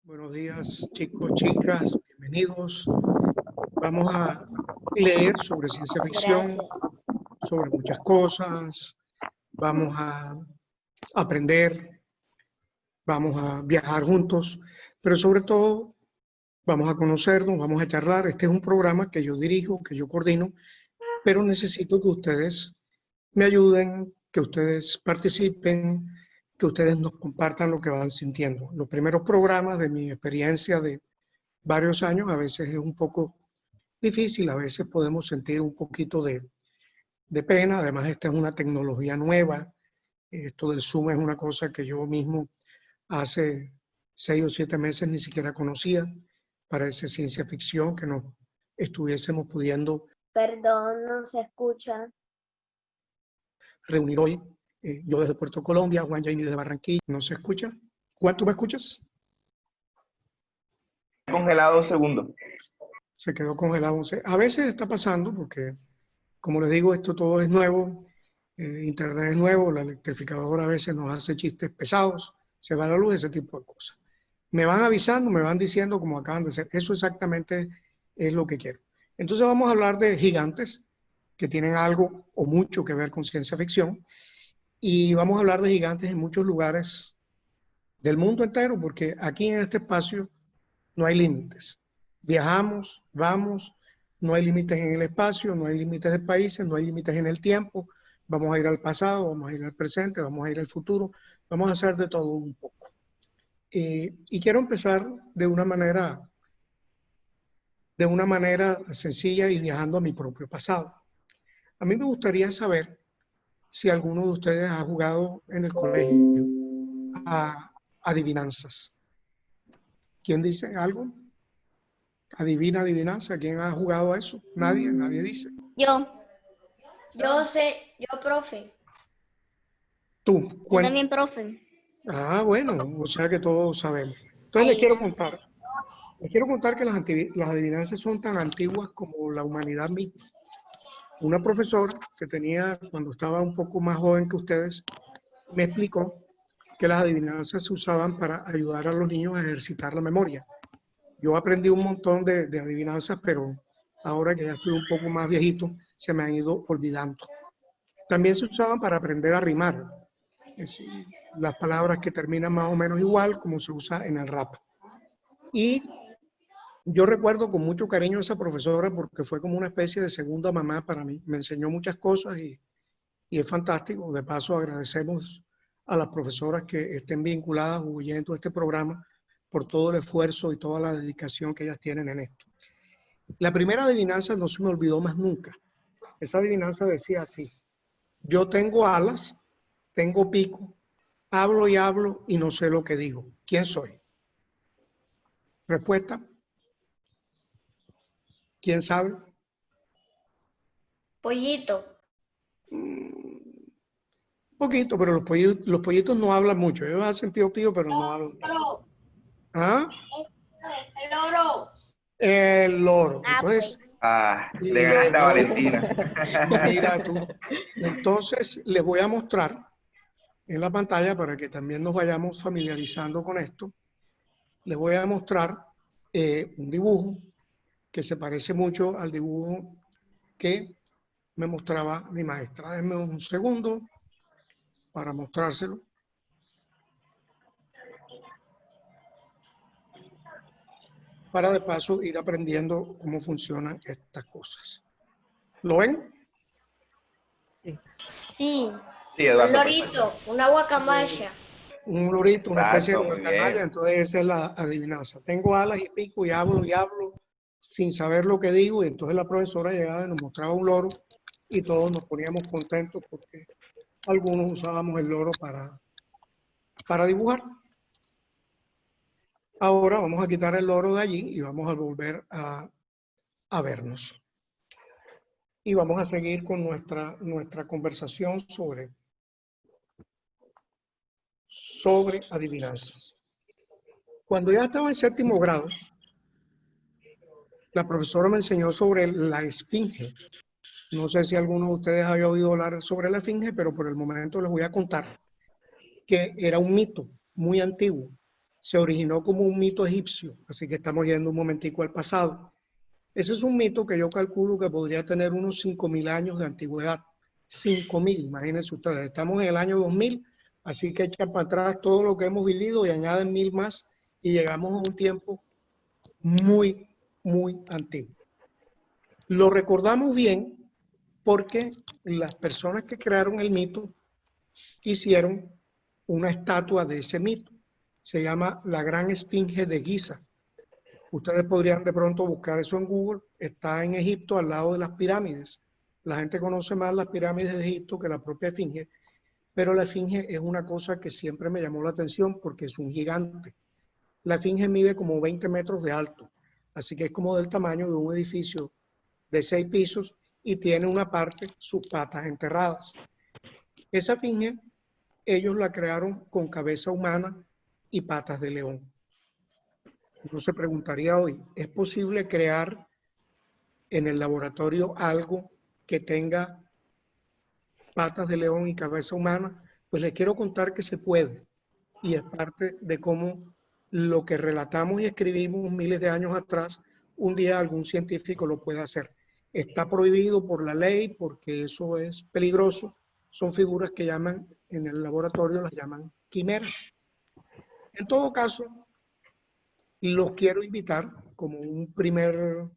Buenos días, chicos, chicas, bienvenidos. Vamos a leer sobre ciencia ficción, Gracias. sobre muchas cosas. Vamos a aprender, vamos a viajar juntos, pero sobre todo vamos a conocernos, vamos a charlar. Este es un programa que yo dirijo, que yo coordino, pero necesito que ustedes me ayuden, que ustedes participen, que ustedes nos compartan lo que van sintiendo. Los primeros programas de mi experiencia de varios años a veces es un poco difícil, a veces podemos sentir un poquito de pena. Además, esta es una tecnología nueva. Esto del Zoom es una cosa que yo mismo hace 6 o 7 meses ni siquiera conocía. Parece ciencia ficción que nos estuviésemos pudiendo Perdón, no se escucha. reunir hoy. Yo desde Puerto Colombia, Juan Jaime de Barranquilla. ¿No se escucha? Juan, ¿tú me escuchas? Congelado 2 segundos. Se quedó congelado. A veces está pasando porque, como les digo, esto todo es nuevo. Internet es nuevo, la electrificadora a veces nos hace chistes pesados, se va la luz, ese tipo de cosas. Me van avisando, me van diciendo como acaban de ser. Eso exactamente es lo que quiero. Entonces vamos a hablar de gigantes que tienen algo o mucho que ver con ciencia ficción, y vamos a hablar de gigantes en muchos lugares del mundo entero, porque aquí en este espacio no hay límites. Viajamos, vamos, no hay límites en el espacio, no hay límites de países, no hay límites en el tiempo. Vamos a ir al pasado, vamos a ir al presente, vamos a ir al futuro, vamos a hacer de todo un poco. Y quiero empezar de una manera sencilla y viajando a mi propio pasado. A mí me gustaría saber si alguno de ustedes ha jugado en el colegio a adivinanzas. ¿Quién dice algo? Adivina, adivinanza. ¿Quién ha jugado a eso? Nadie, nadie dice. Yo sé, yo, profe. Tú, Yo cuenta. también, profe. Ah, bueno, o sea que todos sabemos. Entonces les quiero contar que las adivinanzas son tan antiguas como la humanidad misma. Una profesora que tenía, cuando estaba un poco más joven que ustedes, me explicó que las adivinanzas se usaban para ayudar a los niños a ejercitar la memoria. Yo aprendí un montón de adivinanzas, pero ahora que ya estoy un poco más viejito, se me han ido olvidando. También se usaban para aprender a rimar. Es decir, las palabras que terminan más o menos igual como se usa en el rap. Y yo recuerdo con mucho cariño a esa profesora porque fue como una especie de segunda mamá para mí. Me enseñó muchas cosas y es fantástico. De paso, agradecemos a las profesoras que estén vinculadas o oyendo este programa por todo el esfuerzo y toda la dedicación que ellas tienen en esto. La primera adivinanza no se me olvidó más nunca. Esa adivinanza decía así: yo tengo alas, tengo pico, hablo y hablo y no sé lo que digo. ¿Quién soy? Respuesta. ¿Quién sabe? Pollito. Un poquito, pero los pollitos no hablan mucho. Ellos hacen pío pío, pero no hablan. ¿Ah? El oro. El loro. Pues. Entonces, Le ganaste a Valentina. mira tú. Entonces, les voy a mostrar en la pantalla para que también nos vayamos familiarizando con esto. Les voy a mostrar un dibujo que se parece mucho al dibujo que me mostraba mi maestra. Denme un segundo para mostrárselo. Para de paso ir aprendiendo cómo funcionan estas cosas. ¿Lo ven? Sí. Sí, Un Eduardo. lorito, una guacamaya. Un lorito, una especie de Exacto, muy guacamaya. bien. Entonces esa es la adivinanza. Tengo alas y pico y hablo sin saber lo que digo, y entonces la profesora llegaba y nos mostraba un loro y todos nos poníamos contentos porque algunos usábamos el loro para dibujar. Ahora vamos a quitar el loro de allí y vamos a volver a vernos. Y vamos a seguir con nuestra conversación sobre adivinanzas. Cuando ya estaba en séptimo grado, la profesora me enseñó sobre la esfinge. No sé si alguno de ustedes había oído hablar sobre la esfinge, pero por el momento les voy a contar que era un mito muy antiguo. se originó como un mito egipcio, así que estamos yendo un momentico al pasado. Ese es un mito que yo calculo que podría tener unos 5.000 años de antigüedad. 5.000, imagínense ustedes, estamos en el año 2000, así que echan para atrás todo lo que hemos vivido y añaden 1.000 más y llegamos a un tiempo muy, muy antiguo. Lo recordamos bien porque las personas que crearon el mito hicieron una estatua de ese mito. Se llama la Gran Esfinge de Giza. Ustedes podrían de pronto buscar eso en Google. Está en Egipto, al lado de las pirámides. La gente conoce más las pirámides de Egipto que la propia Esfinge, pero la Esfinge es una cosa que siempre me llamó la atención porque es un gigante. La Esfinge mide como 20 metros de alto, así que es como del tamaño de un edificio de 6 pisos y tiene una parte, sus patas enterradas. Esa Esfinge, ellos la crearon con cabeza humana y patas de león. Uno se preguntaría hoy, ¿es posible crear en el laboratorio algo que tenga patas de león y cabeza humana? Pues les quiero contar que se puede, y es parte de cómo lo que relatamos y escribimos miles de años atrás, un día algún científico lo puede hacer. Está prohibido por la ley porque eso es peligroso. Son figuras que llaman, en el laboratorio las llaman quimeras. En todo caso, los quiero invitar como un primer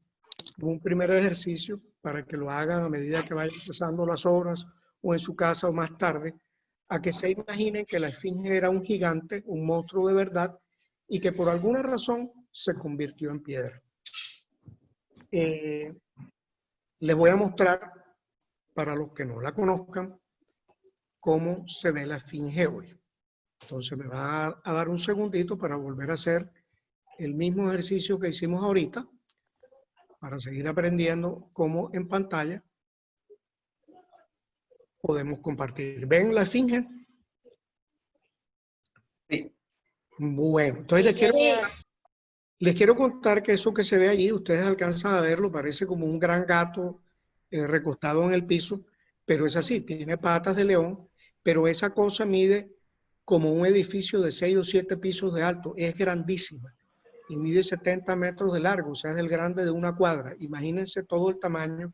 ejercicio para que lo hagan a medida que vayan pasando las horas o en su casa o más tarde, a que se imaginen que la Esfinge era un gigante, un monstruo de verdad, y que por alguna razón se convirtió en piedra. Les voy a mostrar, para los que no la conozcan, cómo se ve la Esfinge hoy. Entonces me va a dar un segundito para volver a hacer el mismo ejercicio que hicimos ahorita, para seguir aprendiendo cómo en pantalla podemos compartir. ¿Ven la Esfinge? Sí. Bueno, entonces les quiero contar que eso que se ve allí, ustedes alcanzan a verlo, parece como un gran gato recostado en el piso, pero es así, tiene patas de león, pero esa cosa mide como un edificio de 6 o 7 pisos de alto, es grandísima y mide 70 metros de largo, o sea, es el grande de una cuadra. Imagínense todo el tamaño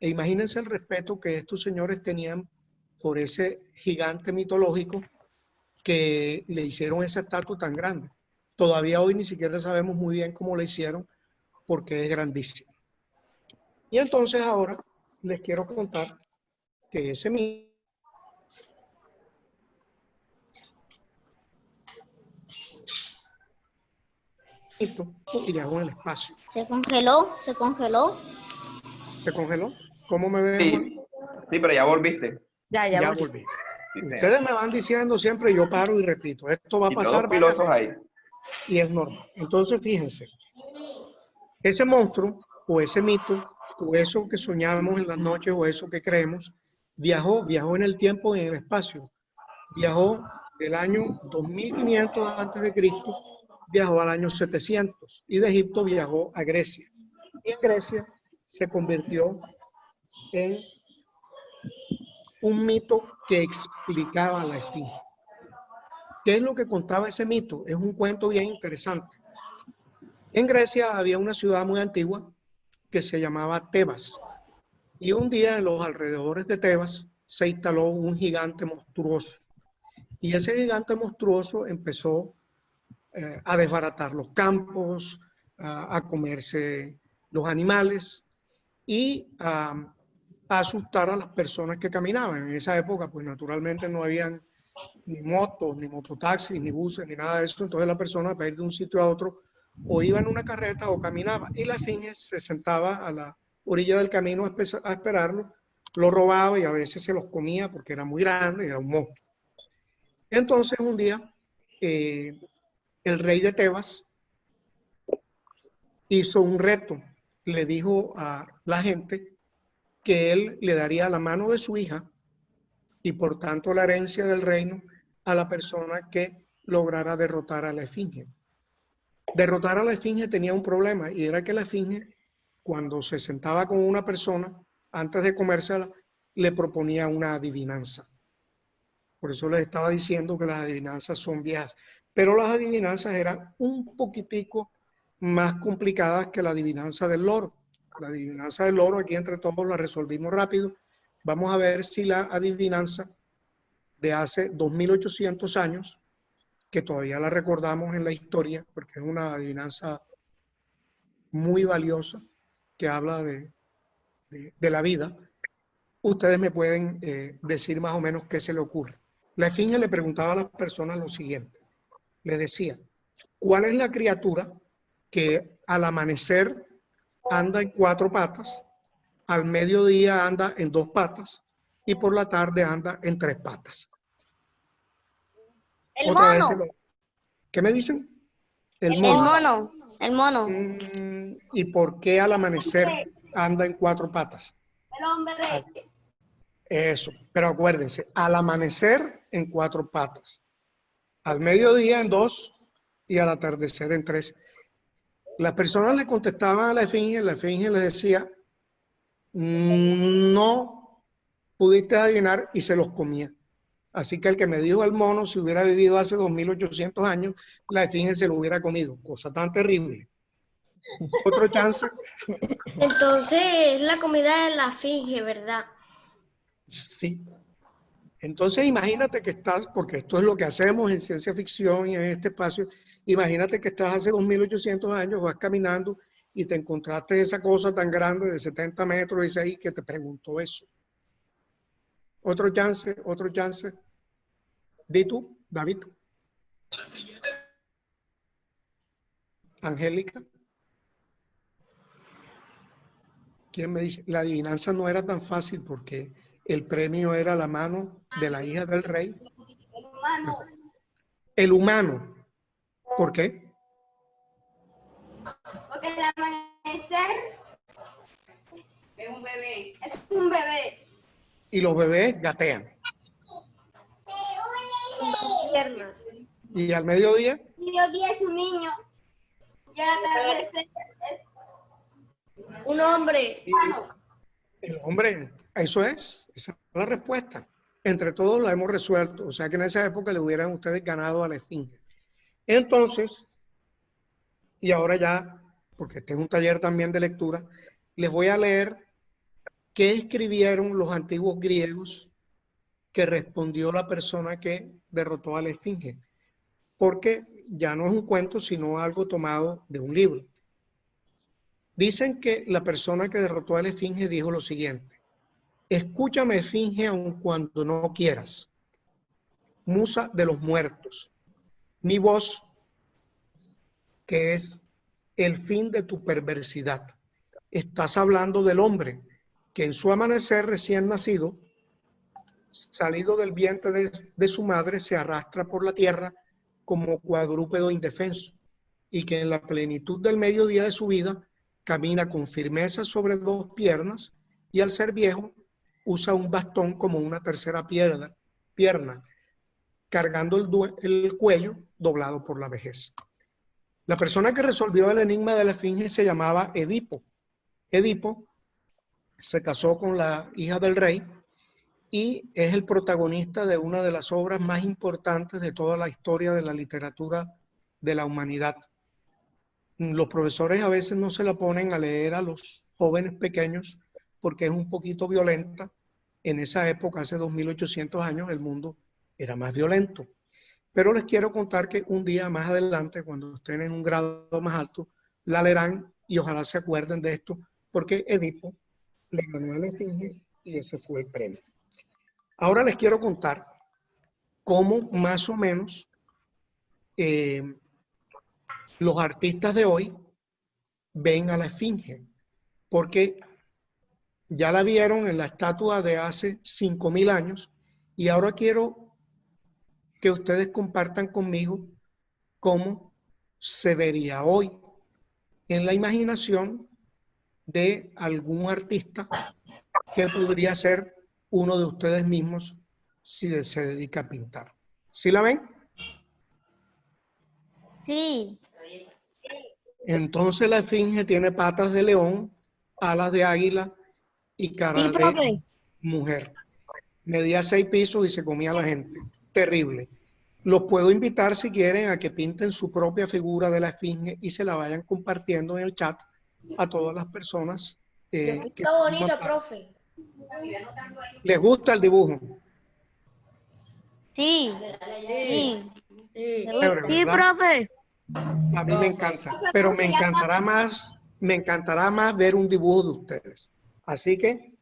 e imagínense el respeto que estos señores tenían por ese gigante mitológico que le hicieron esa estatua tan grande. Todavía hoy ni siquiera sabemos muy bien cómo la hicieron porque es grandísima. Y entonces ahora les quiero contar que ese mito viajó en el espacio. Se congeló, se congeló. ¿Se congeló? ¿Cómo me ves, Juan? Sí, sí, pero ya volviste. Ya volví. Sí, señor. Ustedes me van diciendo siempre, yo paro y repito, esto va a Y todos pasar pilotos varias ahí. veces, y es normal. Entonces, fíjense, ese monstruo, o ese mito, o eso que soñamos en las noches, o eso que creemos, viajó en el tiempo y en el espacio. Viajó del año 2500 a.C., viajó al año 700, y de Egipto viajó a Grecia. Y en Grecia se convirtió en un mito que explicaba la Esfinge. ¿Qué es lo que contaba ese mito? Es un cuento bien interesante. En Grecia había una ciudad muy antigua que se llamaba Tebas. Y un día en los alrededores de Tebas se instaló un gigante monstruoso. Y ese gigante monstruoso empezó a desbaratar los campos, a comerse los animales y a asustar a las personas que caminaban. En esa época, pues naturalmente no habían ni motos, ni mototaxis, ni buses, ni nada de eso. Entonces la persona para ir de un sitio a otro o iba en una carreta o caminaba. Y la Esfinge se sentaba a la orilla del camino a esperarlo, lo robaba y a veces se los comía porque era muy grande y era un monstruo. Entonces un día el rey de Tebas hizo un reto. Le dijo a la gente que él le daría la mano de su hija y por tanto la herencia del reino a la persona que lograra derrotar a la Esfinge. Derrotar a la Esfinge tenía un problema y era que la Esfinge, cuando se sentaba con una persona, antes de comérsela, le proponía una adivinanza. Por eso les estaba diciendo que las adivinanzas son viejas. Pero las adivinanzas eran un poquitico más complicadas que la adivinanza del loro. La adivinanza del loro, aquí entre todos la resolvimos rápido. Vamos a ver si la adivinanza de hace 2800 años, que todavía la recordamos en la historia, porque es una adivinanza muy valiosa, que habla de la vida, ustedes me pueden decir más o menos qué se le ocurre. La esfinge le preguntaba a las personas lo siguiente. Le decía, ¿cuál es la criatura que al amanecer anda en 4 patas, al mediodía anda en 2 patas y por la tarde anda en 3 patas? El Otra vez, mono. ¿qué me dicen? El El mono. mono. El mono. ¿Y por qué al amanecer anda en 4 patas? El hombre. Eso, pero acuérdense, al amanecer en 4 patas, al mediodía en 2 y al atardecer en 3. Las personas le contestaban a la esfinge le decía, no pudiste adivinar y se los comía. Así que el que me dijo el mono, si hubiera vivido hace 2800 años, la esfinge se lo hubiera comido. Cosa tan terrible. Otro chance. Entonces es la comida de la esfinge, ¿verdad? Sí. Entonces imagínate que estás, porque esto es lo que hacemos en ciencia ficción y en este espacio, imagínate que estás hace 2800 años, vas caminando y te encontraste esa cosa tan grande de 70 metros, dice ahí, que te preguntó eso. Otro chance, otro chance. Di tú, David. Angélica. ¿Quién me dice? La adivinanza no era tan fácil porque el premio era la mano de la hija del rey. El humano. El humano. ¿Por qué? Porque el amanecer es un bebé. Es un bebé. Y los bebés gatean. Con 2 piernas. Y al mediodía, Mediodía es un niño. Y al atardecer es un hombre. el hombre, eso es, esa es la respuesta. Entre todos la hemos resuelto. O sea que en esa época le hubieran ustedes ganado a la esfinge. Entonces, y ahora ya, porque este es un taller también de lectura, les voy a leer qué escribieron los antiguos griegos que respondió la persona que derrotó a la esfinge. Porque ya no es un cuento, sino algo tomado de un libro. Dicen que la persona que derrotó a la esfinge dijo lo siguiente: escúchame, esfinge, aun cuando no quieras, musa de los muertos, mi voz, que es el fin de tu perversidad. Estás hablando del hombre que en su amanecer recién nacido, salido del vientre de su madre, se arrastra por la tierra como cuadrúpedo indefenso y que en la plenitud del mediodía de su vida camina con firmeza sobre 2 piernas y al ser viejo usa un bastón como una tercera pierna, cargando el cuello doblado por la vejez. La persona que resolvió el enigma de la esfinge se llamaba Edipo. Edipo se casó con la hija del rey y es el protagonista de una de las obras más importantes de toda la historia de la literatura de la humanidad. Los profesores a veces no se la ponen a leer a los jóvenes pequeños porque es un poquito violenta. En esa época, hace 2800 años, el mundo era más violento. Pero les quiero contar que un día más adelante, cuando estén en un grado más alto, la leerán y ojalá se acuerden de esto, porque Edipo le ganó a la esfinge y ese fue el premio. Ahora les quiero contar cómo más o menos los artistas de hoy ven a la esfinge, porque ya la vieron en la estatua de hace 5000 años y ahora quiero que ustedes compartan conmigo cómo se vería hoy en la imaginación de algún artista que podría ser uno de ustedes mismos si se dedica a pintar. ¿Sí la ven? Sí. Entonces la esfinge tiene patas de león, alas de águila y cara Sí, de profe. mujer. Medía 6 pisos y se comía a la gente. terrible. Los puedo invitar si quieren a que pinten su propia figura de la esfinge y se la vayan compartiendo en el chat a todas las personas que Está bonito, forman parte. profe. ¿Les gusta el dibujo? Sí. Sí. Sí. Chévere, Sí, ¿verdad? profe. A mí me encanta, pero me encantará más ver un dibujo de ustedes. Así que,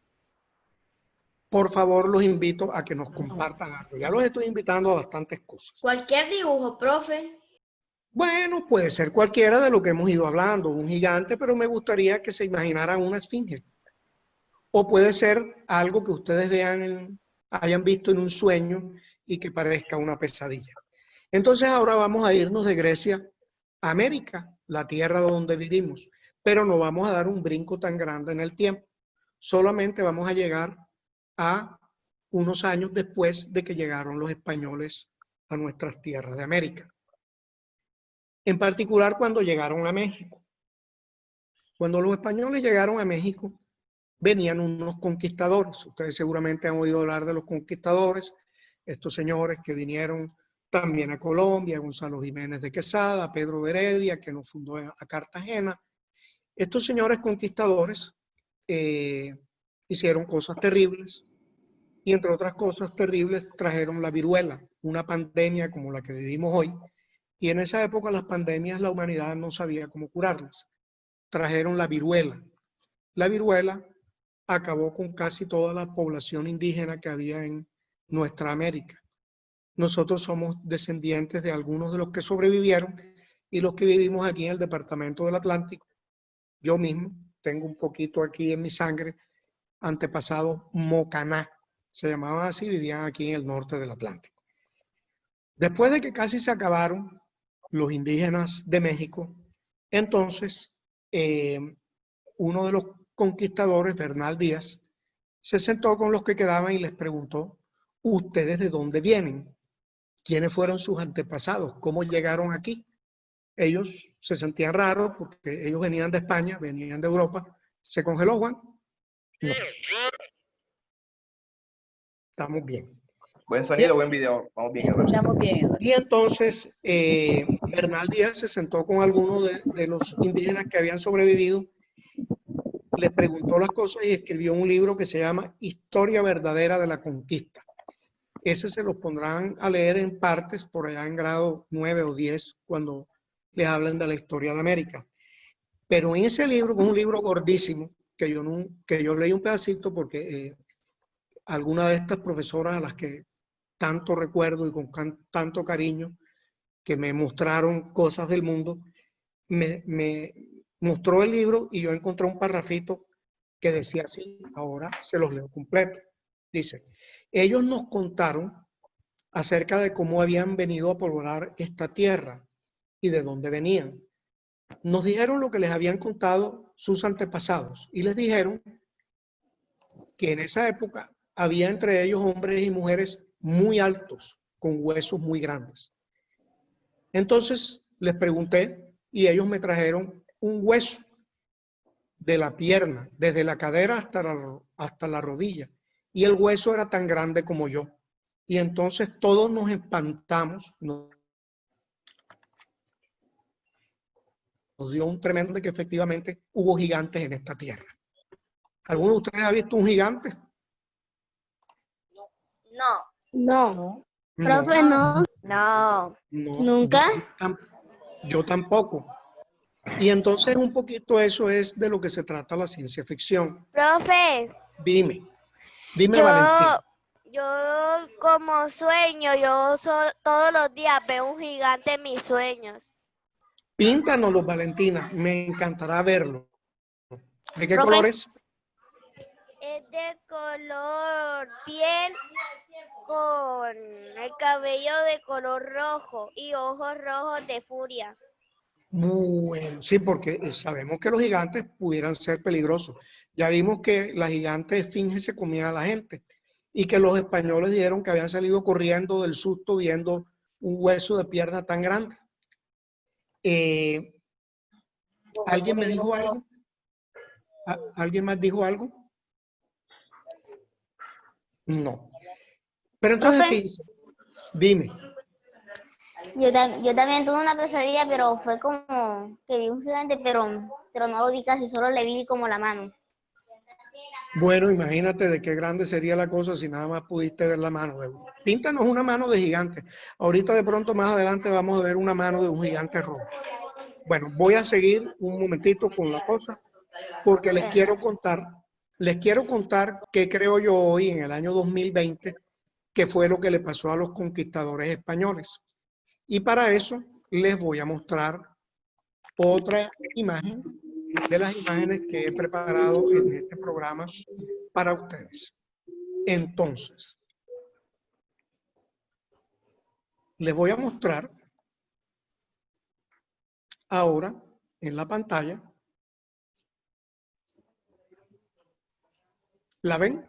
por favor, los invito a que nos compartan algo. Ya los estoy invitando a bastantes cosas. Cualquier dibujo, profe. Bueno, puede ser cualquiera de lo que hemos ido hablando, un gigante, pero me gustaría que se imaginaran una esfinge. O puede ser algo que ustedes hayan visto en un sueño y que parezca una pesadilla. Entonces ahora vamos a irnos de Grecia a América, la tierra donde vivimos, pero no vamos a dar un brinco tan grande en el tiempo. Solamente vamos a llegar a unos años después de que llegaron los españoles a nuestras tierras de América. En particular cuando llegaron a México. Cuando los españoles llegaron a México, venían unos conquistadores. Ustedes seguramente han oído hablar de los conquistadores, estos señores que vinieron también a Colombia, Gonzalo Jiménez de Quesada, Pedro de Heredia, que nos fundó a Cartagena. Estos señores conquistadores hicieron cosas terribles y entre otras cosas terribles trajeron la viruela, una pandemia como la que vivimos hoy. Y en esa época las pandemias la humanidad no sabía cómo curarlas. Trajeron la viruela. La viruela acabó con casi toda la población indígena que había en nuestra América. Nosotros somos descendientes de algunos de los que sobrevivieron y los que vivimos aquí en el departamento del Atlántico. Yo mismo tengo un poquito aquí en mi sangre, antepasado Mocaná, se llamaban así, vivían aquí en el norte del Atlántico. Después de que casi se acabaron los indígenas de México, entonces uno de los conquistadores, Bernal Díaz, se sentó con los que quedaban y les preguntó: ¿ustedes de dónde vienen? ¿Quiénes fueron sus antepasados? ¿Cómo llegaron aquí? Ellos se sentían raros porque ellos venían de España, venían de Europa. ¿Se congeló, Juan? No. Estamos bien. Buen sonido, buen video. Vamos bien, Eduardo. Escuchamos bien, Eduardo. Y entonces Bernal Díaz se sentó con algunos de los indígenas que habían sobrevivido, les preguntó las cosas y escribió un libro que se llama Historia Verdadera de la Conquista. Ese se los pondrán a leer en partes por allá en grado 9 o 10 cuando les hablen de la historia de América. Pero en ese libro, que es un libro gordísimo, que yo leí un pedacito porque alguna de estas profesoras a las que tanto recuerdo y con tanto cariño, que me mostraron cosas del mundo, me mostró el libro y yo encontré un parrafito que decía así, ahora se los leo completo. Dice: ellos nos contaron acerca de cómo habían venido a poblar esta tierra y de dónde venían. Nos dijeron lo que les habían contado sus antepasados y les dijeron que en esa época había entre ellos hombres y mujeres muy altos, con huesos muy grandes. Entonces les pregunté y ellos me trajeron un hueso de la pierna, desde la cadera hasta la rodilla, y el hueso era tan grande como yo. Y entonces todos nos espantamos, nos dio un tremendo de que efectivamente hubo gigantes en esta tierra. ¿Alguno de ustedes ha visto un gigante? No. No. Profe, no. No. No, ¿Nunca? yo tampoco. Y entonces un poquito eso es de lo que se trata la ciencia ficción. Profe, Dime yo, Valentín. yo como sueño, todos los días veo un gigante en mis sueños. Píntanoslo, Valentina, me encantará verlo. ¿De qué Profe. color es? Es de color piel con el cabello de color rojo y ojos rojos de furia. Bueno, sí, porque sabemos que los gigantes pudieran ser peligrosos. Ya vimos que la gigante esfinge se comía a la gente y que los españoles dijeron que habían salido corriendo del susto viendo un hueso de pierna tan grande. ¿Alguien me dijo algo? ¿Alguien más dijo algo? No. Pero entonces, Profe. fíjense, Dime. Yo también tuve una pesadilla, pero fue como que vi un gigante, pero no lo vi casi, solo le vi como la mano. Bueno, imagínate de qué grande sería la cosa si nada más pudiste ver la mano de uno. Píntanos una mano de gigante. Ahorita de pronto más adelante vamos a ver una mano de un gigante rojo. Bueno, voy a seguir un momentito con la cosa porque les quiero contar qué creo yo hoy en el año 2020 que fue lo que le pasó a los conquistadores españoles. Y para eso les voy a mostrar otra imagen de las imágenes que he preparado en este programa para ustedes. Entonces, les voy a mostrar ahora en la pantalla. ¿La ven?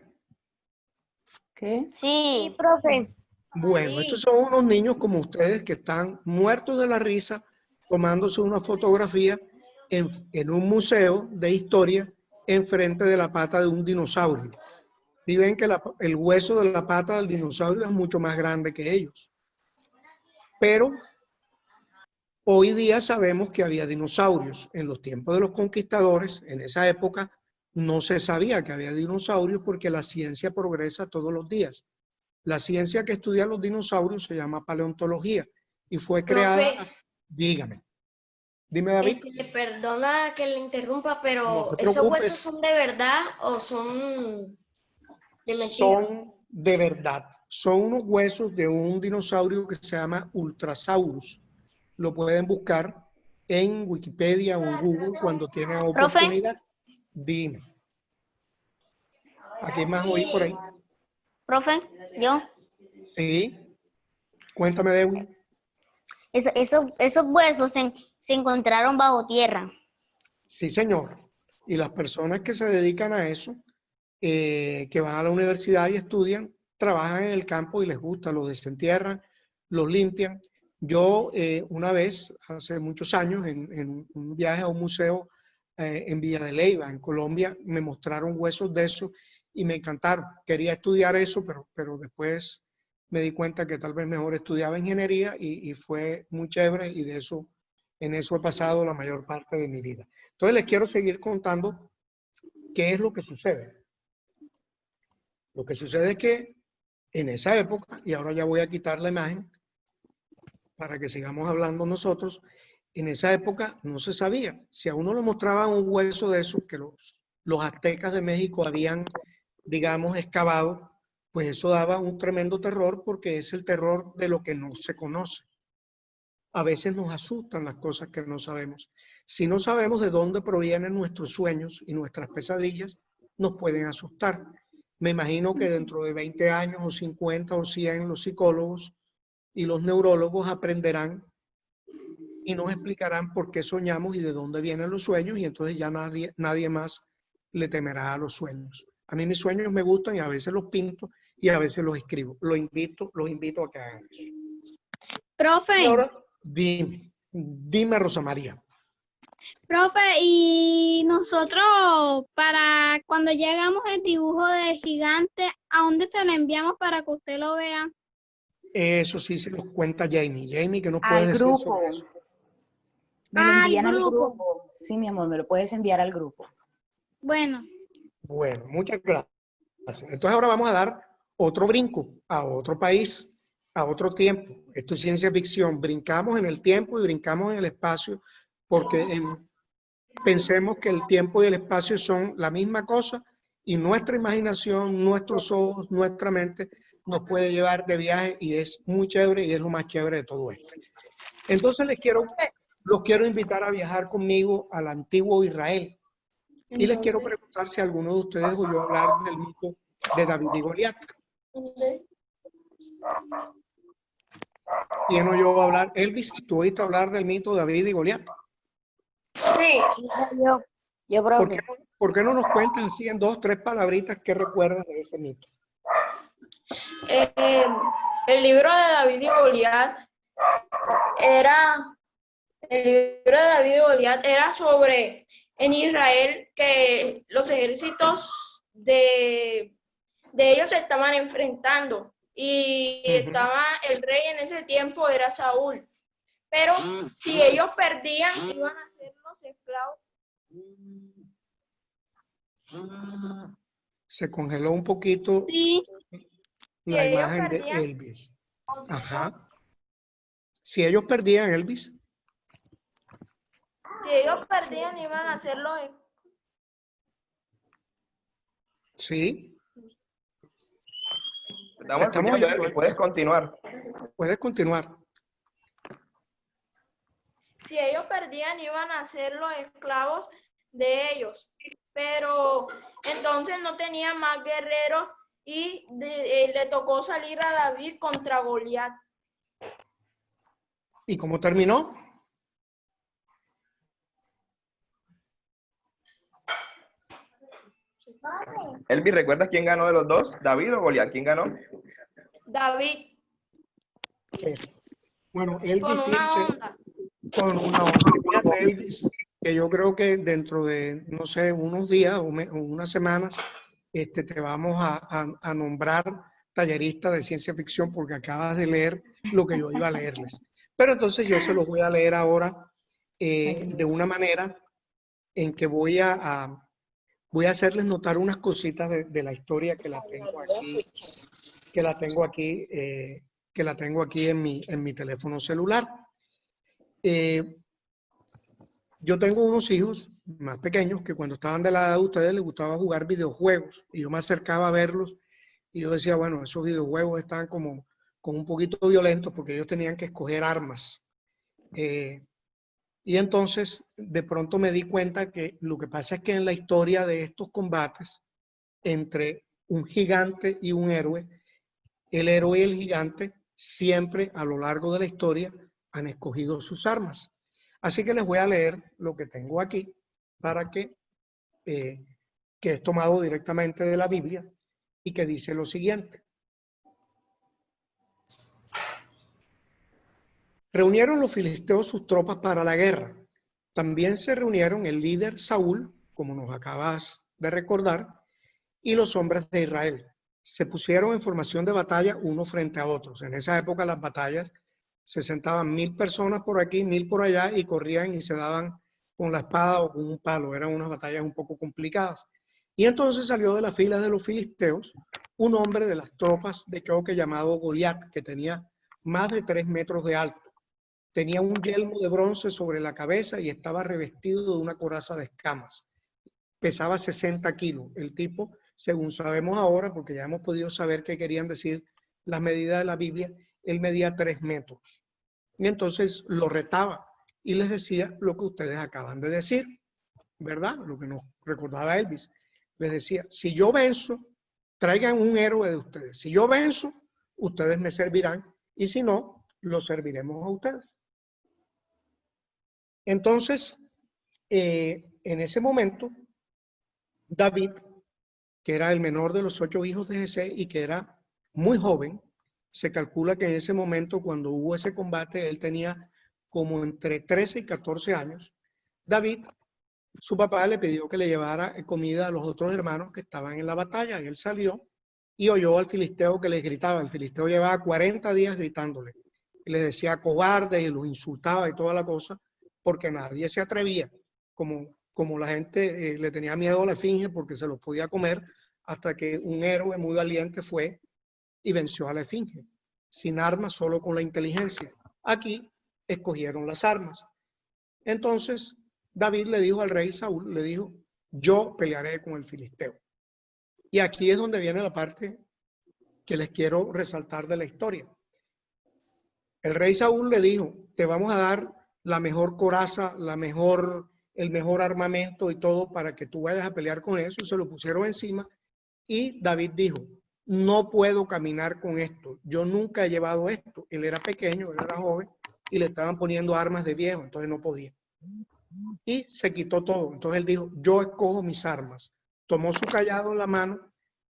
¿Qué? Sí, profe. Bueno, estos son unos niños como ustedes que están muertos de la risa tomándose una fotografía en un museo de historia enfrente de la pata de un dinosaurio. Y ven que el hueso de la pata del dinosaurio es mucho más grande que ellos. Pero hoy día sabemos que había dinosaurios. En los tiempos de los conquistadores, en esa época, no se sabía que había dinosaurios porque la ciencia progresa todos los días. La ciencia que estudia los dinosaurios se llama paleontología y fue creada... Profe. Dígame. Dime, David. Perdona que le interrumpa, No pero te ¿esos preocupes. huesos son de verdad o son de mentira? Son de verdad. Son unos huesos de un dinosaurio que se llama Ultrasaurus. Lo pueden buscar en Wikipedia o en Google cuando tienen oportunidad. Dime. ¿A quién más oí por ahí? Profe, yo. Sí. Cuéntame, Dewi. Esos huesos se encontraron bajo tierra. Sí, señor. Y las personas que se dedican a eso, que van a la universidad y estudian, trabajan en el campo y les gusta, los desentierran, los limpian. Yo una vez, hace muchos años, en un viaje a un museo en Villa de Leyva, en Colombia, me mostraron huesos de esos y me encantaron. Quería estudiar eso, pero después me di cuenta que tal vez mejor estudiaba ingeniería y fue muy chévere y en eso he pasado la mayor parte de mi vida. Entonces les quiero seguir contando qué es lo que sucede. Lo que sucede es que en esa época, y ahora ya voy a quitar la imagen para que sigamos hablando nosotros, en esa época no se sabía. Si a uno le mostraban un hueso de esos que los aztecas de México habían, digamos, excavado, pues eso daba un tremendo terror porque es el terror de lo que no se conoce. A veces nos asustan las cosas que no sabemos. Si no sabemos de dónde provienen nuestros sueños y nuestras pesadillas, nos pueden asustar. Me imagino que dentro de 20 años o 50 o 100 los psicólogos y los neurólogos aprenderán y nos explicarán por qué soñamos y de dónde vienen los sueños y entonces ya nadie más le temerá a los sueños. A mí mis sueños me gustan y a veces los pinto y a veces los escribo. Los invito a que hagan eso. Profe. Y ahora, dime Rosa María. Profe, y nosotros para cuando llegamos el dibujo del gigante, ¿a dónde se lo enviamos para que usted lo vea? Eso sí se los cuenta Jamie. Jamie, ¿qué nos Al puedes decir grupo. sobre eso? Me lo Al envían al grupo. grupo. Sí, mi amor, me lo puedes enviar al grupo. Bueno, Bueno, muchas gracias. Entonces ahora vamos a dar otro brinco a otro país, a otro tiempo. Esto es ciencia ficción. Brincamos en el tiempo y brincamos en el espacio porque pensemos que el tiempo y el espacio son la misma cosa y nuestra imaginación, nuestros ojos, nuestra mente nos puede llevar de viaje y es muy chévere y es lo más chévere de todo esto. Entonces los quiero invitar a viajar conmigo al antiguo Israel. Y les quiero preguntar si alguno de ustedes oyó hablar del mito de David y Goliat. ¿Quién oyó hablar? Elvis, ¿tú oíste hablar del mito de David y Goliat? Sí. Yo, profe. ¿Por qué no nos cuentas así en 2 o 3 palabritas qué recuerdas de ese mito? El libro de David y Goliat era sobre en Israel que los ejércitos de ellos se estaban enfrentando y Ujú. estaba el rey en ese tiempo, era Saúl. Pero si ellos perdían, iban a ser los esclavos. Se congeló un poquito Sí, la ellos imagen de perdían. Elvis. Ajá. Si ellos perdían, Elvis, Si ellos perdían, iban a ser los esclavos. sí, Estamos estamos escuchando, oyendo, Elvis, puedes Elvis. continuar. Puedes continuar. Si ellos perdían, iban a ser los esclavos de ellos. Pero entonces no tenían más guerreros y le tocó salir a David contra Goliat. ¿Y cómo terminó? Elvis, ¿recuerdas quién ganó de los dos? ¿David o Goliat? ¿Quién ganó? David, Bueno, Elvis, con una fíjate, onda. con una onda. Fíjate, Elvis, que yo creo que dentro de, no sé, unos días o unas semanas, te vamos a nombrar tallerista de ciencia ficción porque acabas de leer lo que yo iba a leerles. Pero entonces yo se los voy a leer ahora de una manera en que voy a hacerles notar unas cositas de la historia que la tengo aquí, que la tengo aquí en mi teléfono celular. Yo tengo unos hijos más pequeños que cuando estaban de la edad de ustedes les gustaba jugar videojuegos y yo me acercaba a verlos y yo decía, bueno, esos videojuegos están como un poquito violentos porque ellos tenían que escoger armas. Y entonces de pronto me di cuenta que lo que pasa es que en la historia de estos combates entre un gigante y un héroe, el héroe y el gigante siempre a lo largo de la historia han escogido sus armas. Así que les voy a leer lo que tengo aquí para que es tomado directamente de la Biblia y que dice lo siguiente. Reunieron los filisteos sus tropas para la guerra. También se reunieron el líder Saúl, como nos acabas de recordar, y los hombres de Israel. Se pusieron en formación de batalla unos frente a otros. En esa época las batallas se sentaban 1000 personas por aquí, 1000 por allá y corrían y se daban con la espada o con un palo. Eran unas batallas un poco complicadas. Y entonces salió de las filas de los filisteos un hombre de las tropas de choque llamado Goliat, que tenía más de 3 metros de alto. Tenía un yelmo de bronce sobre la cabeza y estaba revestido de una coraza de escamas. Pesaba 60 kilos. El tipo, según sabemos ahora, porque ya hemos podido saber qué querían decir las medidas de la Biblia, él medía 3 metros. Y entonces lo retaba y les decía lo que ustedes acaban de decir, ¿verdad? Lo que nos recordaba Elvis. Les decía, si yo venzo, traigan un héroe de ustedes. Si yo venzo, ustedes me servirán y si no, los serviremos a ustedes. Entonces, en ese momento, David, que era el menor de los 8 hijos de Jesé y que era muy joven, se calcula que en ese momento, cuando hubo ese combate, él tenía como entre 13 y 14 años. David, su papá le pidió que le llevara comida a los otros hermanos que estaban en la batalla y él salió y oyó al filisteo que les gritaba. El filisteo llevaba 40 días gritándole y les decía cobardes y los insultaba y toda la cosa porque nadie se atrevía, como la gente le tenía miedo a la esfinge porque se los podía comer, hasta que un héroe muy valiente fue y venció a la esfinge, sin armas, solo con la inteligencia. Aquí escogieron las armas. Entonces David le dijo al rey Saúl, le dijo, yo pelearé con el filisteo. Y aquí es donde viene la parte que les quiero resaltar de la historia. El rey Saúl le dijo, te vamos a dar la mejor coraza, el mejor armamento y todo para que tú vayas a pelear con eso. Y se lo pusieron encima y David dijo, no puedo caminar con esto. Yo nunca he llevado esto. Él era pequeño, él era joven y le estaban poniendo armas de viejo, entonces no podía. Y se quitó todo. Entonces él dijo, yo escojo mis armas. Tomó su cayado en la mano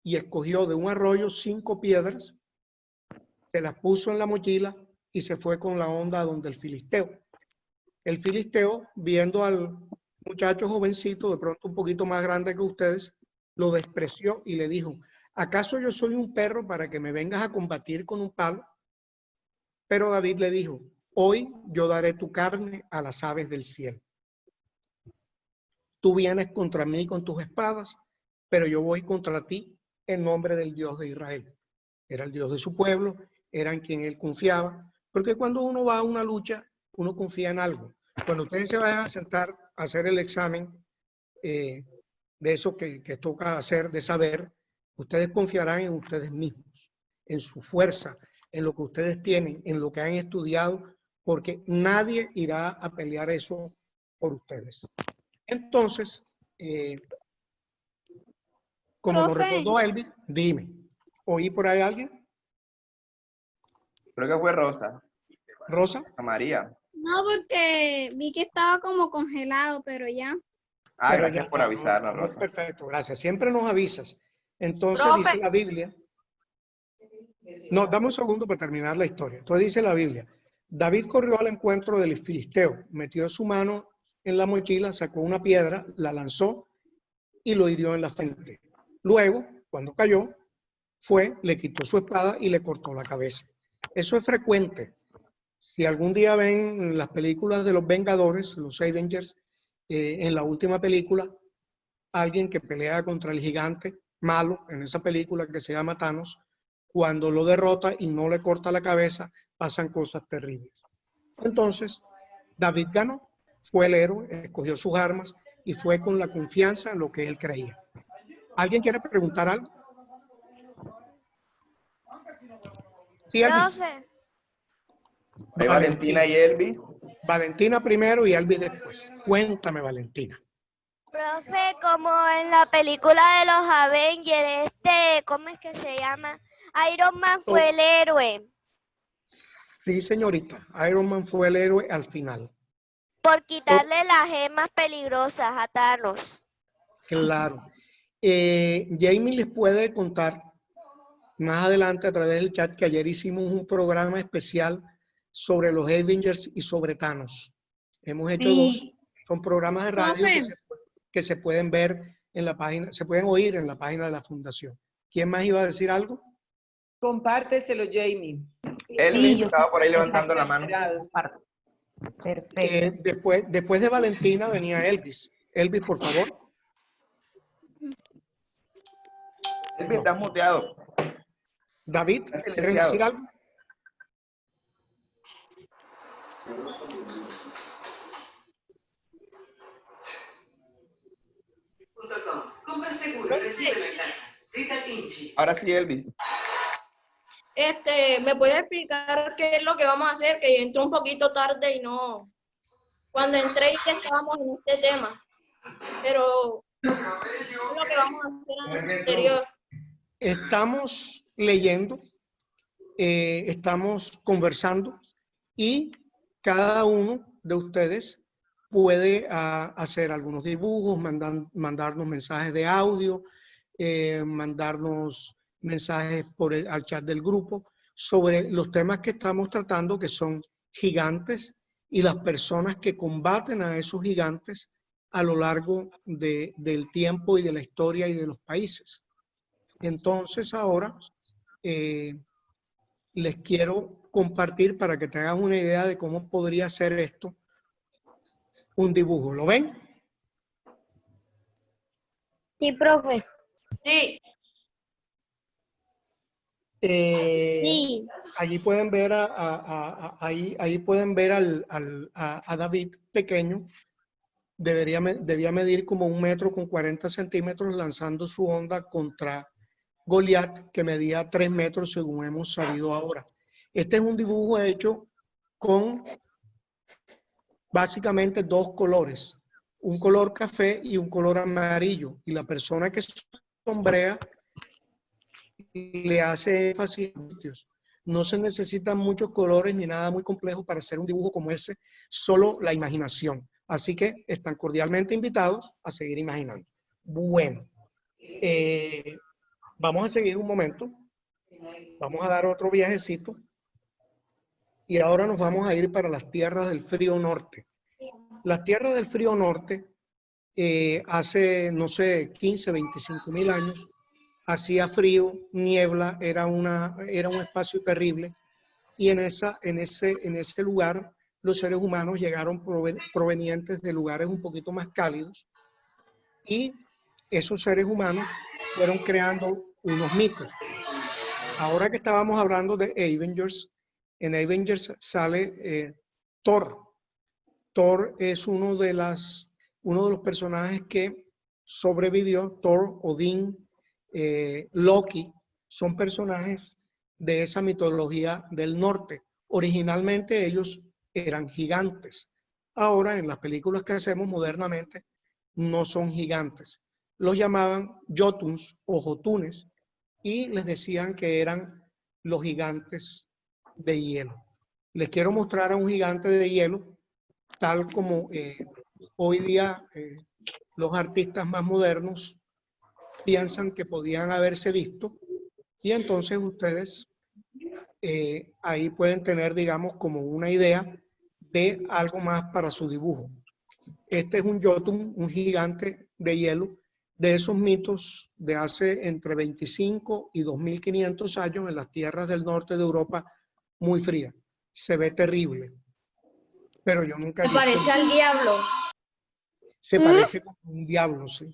y escogió de un arroyo 5 piedras, se las puso en la mochila y se fue con la onda donde el filisteo. El filisteo, viendo al muchacho jovencito, de pronto un poquito más grande que ustedes, lo despreció y le dijo, ¿acaso yo soy un perro para que me vengas a combatir con un palo? Pero David le dijo, hoy yo daré tu carne a las aves del cielo. Tú vienes contra mí con tus espadas, pero yo voy contra ti en nombre del Dios de Israel. Era el Dios de su pueblo, era en quien él confiaba, porque cuando uno va a una lucha, uno confía en algo. Cuando ustedes se vayan a sentar a hacer el examen de eso que toca hacer, de saber, ustedes confiarán en ustedes mismos, en su fuerza, en lo que ustedes tienen, en lo que han estudiado, porque nadie irá a pelear eso por ustedes. Entonces, como nos Profe. recordó Elvis, dime, ¿oí por ahí alguien? Creo que fue Rosa. ¿Rosa? A María. No, porque vi que estaba como congelado, pero ya. Ah, Pero gracias ya por está, avisarnos, no, Rosa. perfecto, gracias. Siempre nos avisas. Entonces Profe. dice la Biblia. No, dame un segundo para terminar la historia. Entonces dice la Biblia. David corrió al encuentro del filisteo, metió su mano en la mochila, sacó una piedra, la lanzó y lo hirió en la frente. Luego, cuando cayó, le quitó su espada y le cortó la cabeza. Eso es frecuente. Si algún día ven las películas de los Vengadores, los Avengers, en la última película, alguien que pelea contra el gigante malo en esa película que se llama Thanos, cuando lo derrota y no le corta la cabeza, pasan cosas terribles. Entonces, David ganó, fue el héroe, escogió sus armas y fue con la confianza en lo que él creía. ¿Alguien quiere preguntar algo? Sí, Elvis. Profe, Hay Valentina y Elvis. Valentina primero y Elvis después. Cuéntame, Valentina. profe, como en la película de los Avengers, ¿cómo es que se llama? Iron Man fue el héroe Sí, señorita. Iron Man fue el héroe al final. por quitarle las gemas peligrosas a Thanos. Claro. Jamie les puede contar más adelante a través del chat que ayer hicimos un programa especial sobre los Avengers y sobre Thanos. Hemos hecho dos. Son programas de radio que se pueden ver en la página, se pueden oír en la página de la fundación. ¿Quién más iba a decir algo? Compárteselo, Jamie. Elvis yo estaba sí, por ahí levantando la mano. Esperados. Perfecto. Después de Valentina venía Elvis. Elvis, por favor. Elvis, estás muteado. David, Estás ¿quieres silenciado. decir algo? Compra seguro, recibe en casa. Rita Pinchi. Ahora sí, Elvis. ¿Me puede explicar qué es lo que vamos a hacer? Que yo entré un poquito tarde y no... Cuando entré ya estábamos en este tema. Pero ¿qué es lo que vamos a hacer en el anterior? Estamos leyendo, estamos conversando y cada uno de ustedes puede hacer algunos dibujos, mandarnos mensajes de audio, mandarnos mensajes al chat del grupo sobre los temas que estamos tratando, que son gigantes y las personas que combaten a esos gigantes a lo largo del tiempo y de la historia y de los países. Entonces ahora les quiero compartir para que te hagas una idea de cómo podría ser esto un dibujo. ¿Lo ven? Sí, profe. Sí. Sí. Allí pueden ver ahí pueden ver a David pequeño. Debía medir como 1 metro con 40 centímetros lanzando su onda contra Goliat, que medía 3 metros según hemos sabido ahora. Este es un dibujo hecho con básicamente 2 colores, un color café y un color amarillo. Y la persona que sombrea le hace énfasis. No se necesitan muchos colores ni nada muy complejo para hacer un dibujo como ese, solo la imaginación. Así que están cordialmente invitados a seguir imaginando. Bueno, vamos a seguir un momento. Vamos a dar otro viajecito. Y ahora nos vamos a ir para las tierras del frío norte. Las tierras del frío norte, hace, no sé, 15, 25 mil años, hacía frío, niebla, era un espacio terrible. Y en ese lugar los seres humanos llegaron provenientes de lugares un poquito más cálidos. Y esos seres humanos fueron creando unos mitos. Ahora que estábamos hablando de Avengers, en Avengers sale Thor. Thor es uno de los personajes que sobrevivió. Thor, Odín, Loki, son personajes de esa mitología del norte. Originalmente ellos eran gigantes. Ahora en las películas que hacemos modernamente no son gigantes. Los llamaban Jotuns o Jotunes y les decían que eran los gigantes de hielo. Les quiero mostrar a un gigante de hielo, tal como hoy día los artistas más modernos piensan que podían haberse visto, y entonces ustedes ahí pueden tener, digamos, como una idea de algo más para su dibujo. Este es un Jotun, un gigante de hielo, de esos mitos de hace entre 25 y 2500 años en las tierras del norte de Europa, muy fría. Se ve terrible. Pero yo nunca he visto. Me parece al diablo. Se parece como un diablo, sí.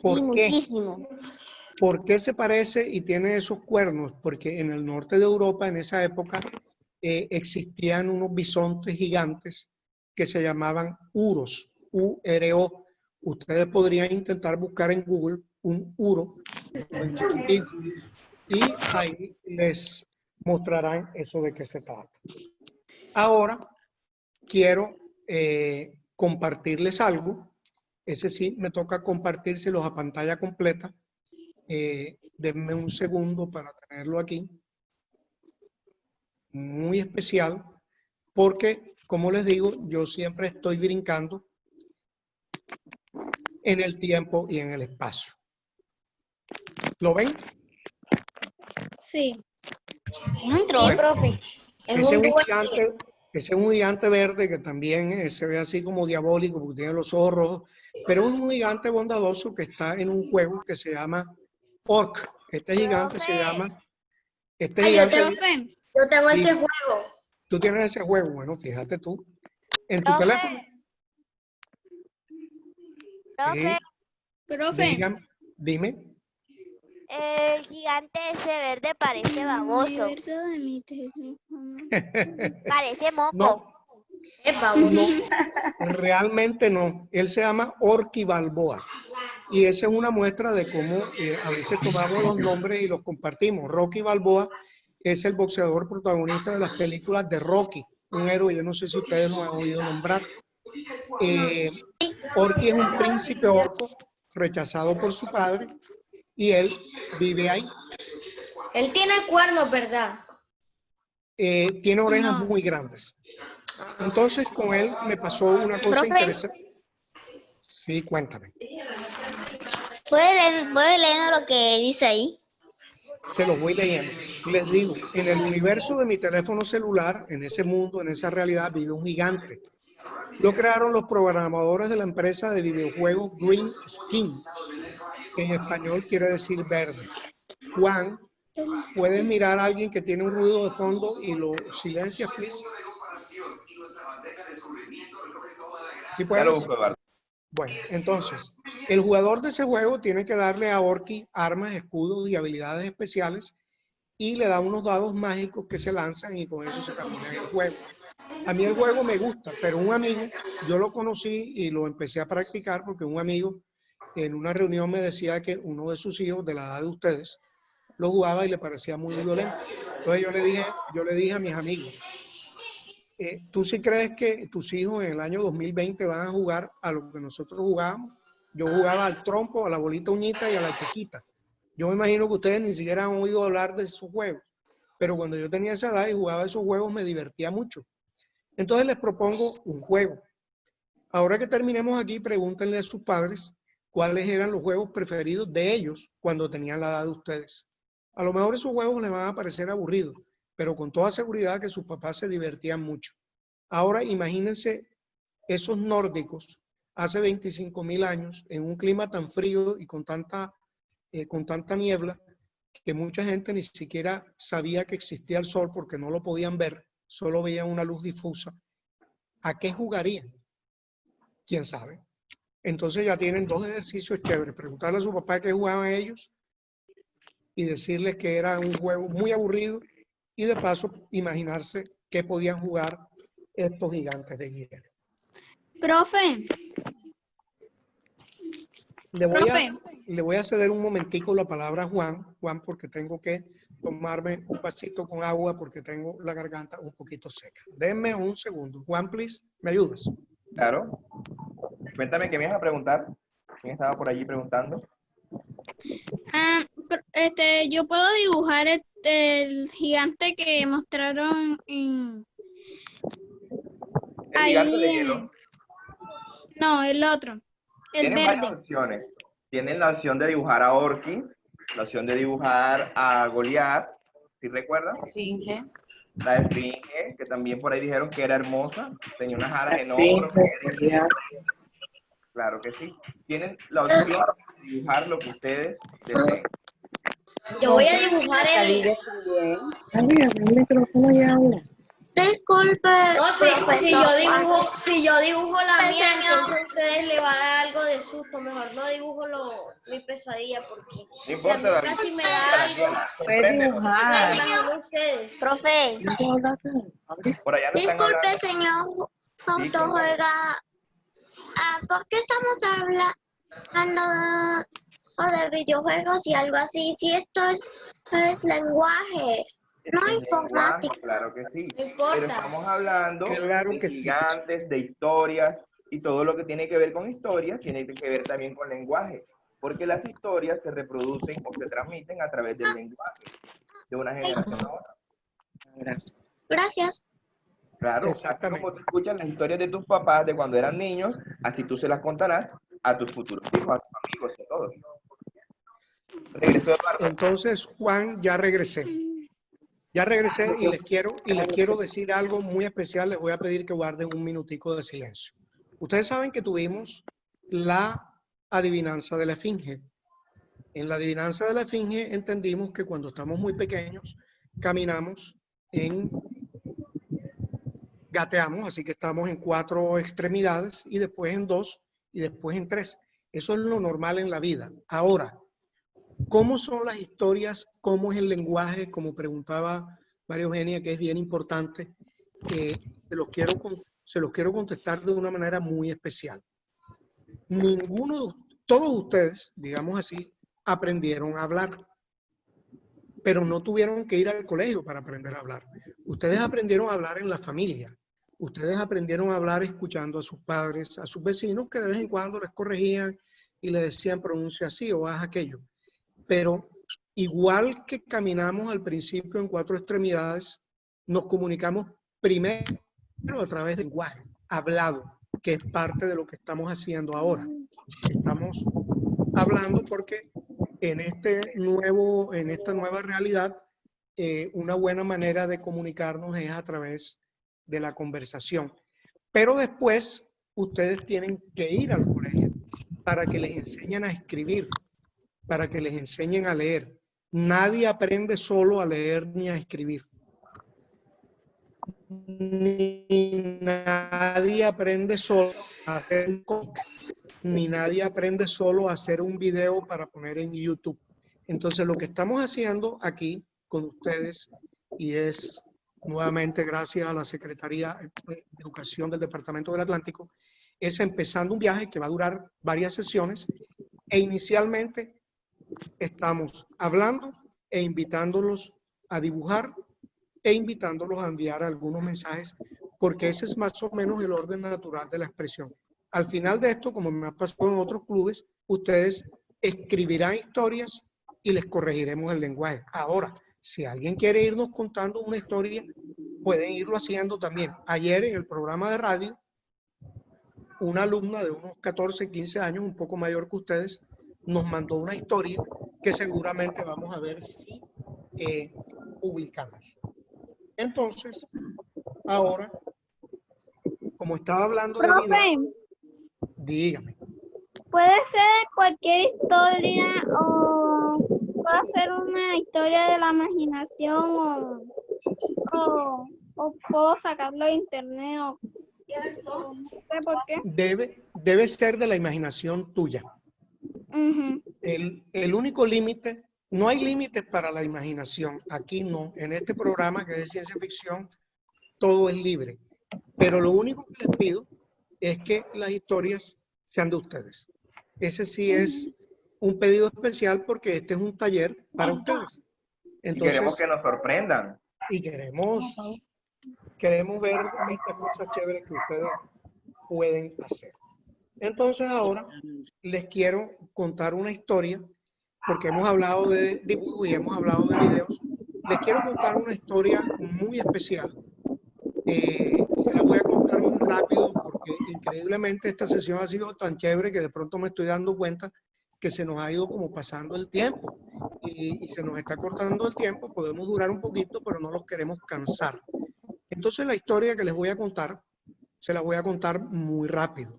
¿Por qué? Muchísimo. ¿Por qué se parece y tiene esos cuernos? Porque en el norte de Europa, en esa época, existían unos bisontes gigantes que se llamaban uros, U-R-O. Ustedes podrían intentar buscar en Google un uro en chiquitito, y ahí les mostrarán eso de qué se trata. Ahora quiero compartirles algo. Ese sí me toca compartírselos a pantalla completa. Denme un segundo para tenerlo aquí. Muy especial, porque, como les digo, yo siempre estoy brincando en el tiempo y en el espacio. ¿Lo ven? Sí. Bueno, profe. ese es un gigante verde que también se ve así como diabólico porque tiene los ojos rojos, pero es un gigante bondadoso que está en un juego que se llama Orc. Este gigante se llama... Este gigante, Yo tengo sí, ese juego. tú tienes ese juego. Bueno, fíjate tú. En tu teléfono. Profe, Profe, Dígame, dime. el gigante ese verde parece baboso. universo de mi teléfono. Parece moco. No, Es baboso. no, realmente no. Él se llama Rocky Balboa. Y esa es una muestra de cómo a veces tomamos los nombres y los compartimos. Rocky Balboa es el boxeador protagonista de las películas de Rocky, un héroe, yo no sé si ustedes lo han oído nombrar. Orky es un príncipe orco rechazado por su padre y él vive ahí. Él tiene cuernos, ¿verdad? Tiene orejas muy grandes. Entonces con él me pasó una cosa interesante. Sí, cuéntame. ¿Puede leer lo que dice ahí? Se los voy leyendo. Les digo, en el universo de mi teléfono celular, en ese mundo, en esa realidad, vive un gigante. Lo crearon los programadores de la empresa de videojuegos Green Skin, que en español quiere decir verde. Juan, ¿puedes mirar a alguien que tiene un ruido de fondo y lo silencias, please? ¿Sí Ya puedes? lo busco, Eduardo. Bueno, entonces, el jugador de ese juego tiene que darle a Orky armas, escudos y habilidades especiales y le da unos dados mágicos que se lanzan y con eso se camina el juego. A mí el juego me gusta, pero un amigo, yo lo conocí y lo empecé a practicar porque un amigo en una reunión me decía que uno de sus hijos de la edad de ustedes lo jugaba y le parecía muy violento. Entonces yo le dije a mis amigos, ¿tú sí crees que tus hijos en el año 2020 van a jugar a lo que nosotros jugábamos? Yo jugaba al trompo, a la bolita uñita y a la chiquita. Yo me imagino que ustedes ni siquiera han oído hablar de esos juegos, pero cuando yo tenía esa edad y jugaba esos juegos me divertía mucho. Entonces les propongo un juego. Ahora que terminemos aquí, pregúntenle a sus padres cuáles eran los juegos preferidos de ellos cuando tenían la edad de ustedes. A lo mejor esos juegos les van a parecer aburridos, pero con toda seguridad que sus papás se divertían mucho. Ahora imagínense esos nórdicos hace 25.000 años en un clima tan frío y con tanta con tanta niebla, que mucha gente ni siquiera sabía que existía el sol porque no lo podían ver, solo veían una luz difusa. ¿A qué jugarían? ¿Quién sabe? Entonces ya tienen dos ejercicios chéveres. Preguntarle a su papá qué jugaban ellos y decirles que era un juego muy aburrido y de paso imaginarse qué podían jugar estos gigantes de hierro. Profe, Le voy a ceder un momentico la palabra a Juan, porque tengo que tomarme un vasito con agua porque tengo la garganta un poquito seca. Denme un segundo. Juan, please, ¿me ayudas? Claro. Cuéntame qué me ibas a preguntar. ¿Quién estaba por allí preguntando? yo puedo dibujar el gigante que mostraron en... El gigante de hielo. No, el otro, el Tienen varias verde. opciones. Tienen la opción de dibujar a Orki, la opción de dibujar a Goliat, ¿sí recuerdan? Esfinge. La esfinge, que también por ahí dijeron que era hermosa, tenía unas alas Esfinge, enormes. Goliat. Claro que sí. Tienen la opción de dibujar lo que ustedes deseen. Yo voy a dibujar el... Disculpe, si yo dibujo la mía, entonces a ustedes le va a dar algo de susto. Mejor no dibujo mi pesadilla porque No importa, casi me da algo. Puedes dibujar. Mejor ustedes. Profe, Por allá no están disculpe, hablando. señor Sí, cuéntame. Autojuega. ¿Por qué estamos hablando de videojuegos y algo así? Si esto es lenguaje, no Es informática. lenguaje, claro que sí. No importa. Pero estamos hablando Claro de que sí. gigantes, de historias, y todo lo que tiene que ver con historias tiene que ver también con lenguaje. Porque las historias se reproducen o se transmiten a través del lenguaje, de una generación a otra. Gracias. Gracias. Claro, así Exactamente. como tú escuchas las historias de tus papás de cuando eran niños, así tú se las contarás a tus futuros hijos, a tus amigos, a todos. Regresó Eduardo. Entonces, Juan, ya regresé. Ya regresé y les quiero decir algo muy especial. Les voy a pedir que guarden un minutico de silencio. Ustedes saben que tuvimos la adivinanza de la esfinge. En la adivinanza de la esfinge entendimos que cuando estamos muy pequeños, caminamos gateamos, así que estamos en 4 extremidades y después en 2 y después en 3. Eso es lo normal en la vida. Ahora, ¿cómo son las historias? ¿Cómo es el lenguaje? Como preguntaba María Eugenia, que es bien importante. Se los quiero contestar de una manera muy especial. Todos ustedes, digamos así, aprendieron a hablar, pero no tuvieron que ir al colegio para aprender a hablar. Ustedes aprendieron a hablar en la familia. Ustedes aprendieron a hablar escuchando a sus padres, a sus vecinos, que de vez en cuando les corregían y les decían pronuncia así o haz aquello. Pero igual que caminamos al principio en 4 extremidades, nos comunicamos primero a través del lenguaje hablado, que es parte de lo que estamos haciendo ahora. Estamos hablando porque en esta nueva realidad, una buena manera de comunicarnos es a través de la conversación. Pero después, ustedes tienen que ir al colegio para que les enseñen a escribir, para que les enseñen a leer. Nadie aprende solo a leer ni a escribir. Ni nadie aprende solo a hacer un cómic, ni nadie aprende solo a hacer un video para poner en YouTube. Entonces, lo que estamos haciendo aquí con ustedes, y es nuevamente gracias a la Secretaría de Educación del Departamento del Atlántico, es empezando un viaje que va a durar varias sesiones e inicialmente estamos hablando e invitándolos a dibujar e invitándolos a enviar algunos mensajes, porque ese es más o menos el orden natural de la expresión. Al final de esto, como me ha pasado en otros clubes, ustedes escribirán historias y les corregiremos el lenguaje. Ahora, si alguien quiere irnos contando una historia, pueden irlo haciendo también. Ayer en el programa de radio, una alumna de unos 14, 15 años, un poco mayor que ustedes, nos mandó una historia que seguramente vamos a ver si publicamos. Entonces, ahora, como estaba hablando de vida, dígame. ¿Puede ser cualquier historia o puedo hacer una historia de la imaginación o puedo sacarlo de internet o no sé por qué. Debe ser de la imaginación tuya. Ujú. El único límite, no hay límites para la imaginación. Aquí no. En este programa que es de ciencia ficción, todo es libre. Pero lo único que les pido es que las historias sean de ustedes. Ese sí es un pedido especial porque este es un taller para ustedes. Y queremos Entonces, que nos sorprendan. y queremos ver estas cosas chéveres que ustedes pueden hacer. Entonces ahora les quiero contar una historia, porque hemos hablado de dibujos y hemos hablado de videos. Les quiero contar una historia muy especial. Se la voy a contar muy rápido porque increíblemente esta sesión ha sido tan chévere que de pronto me estoy dando cuenta que se nos ha ido como pasando el tiempo y se nos está cortando el tiempo. Podemos durar un poquito, pero no los queremos cansar. Entonces la historia que les voy a contar, se la voy a contar muy rápido.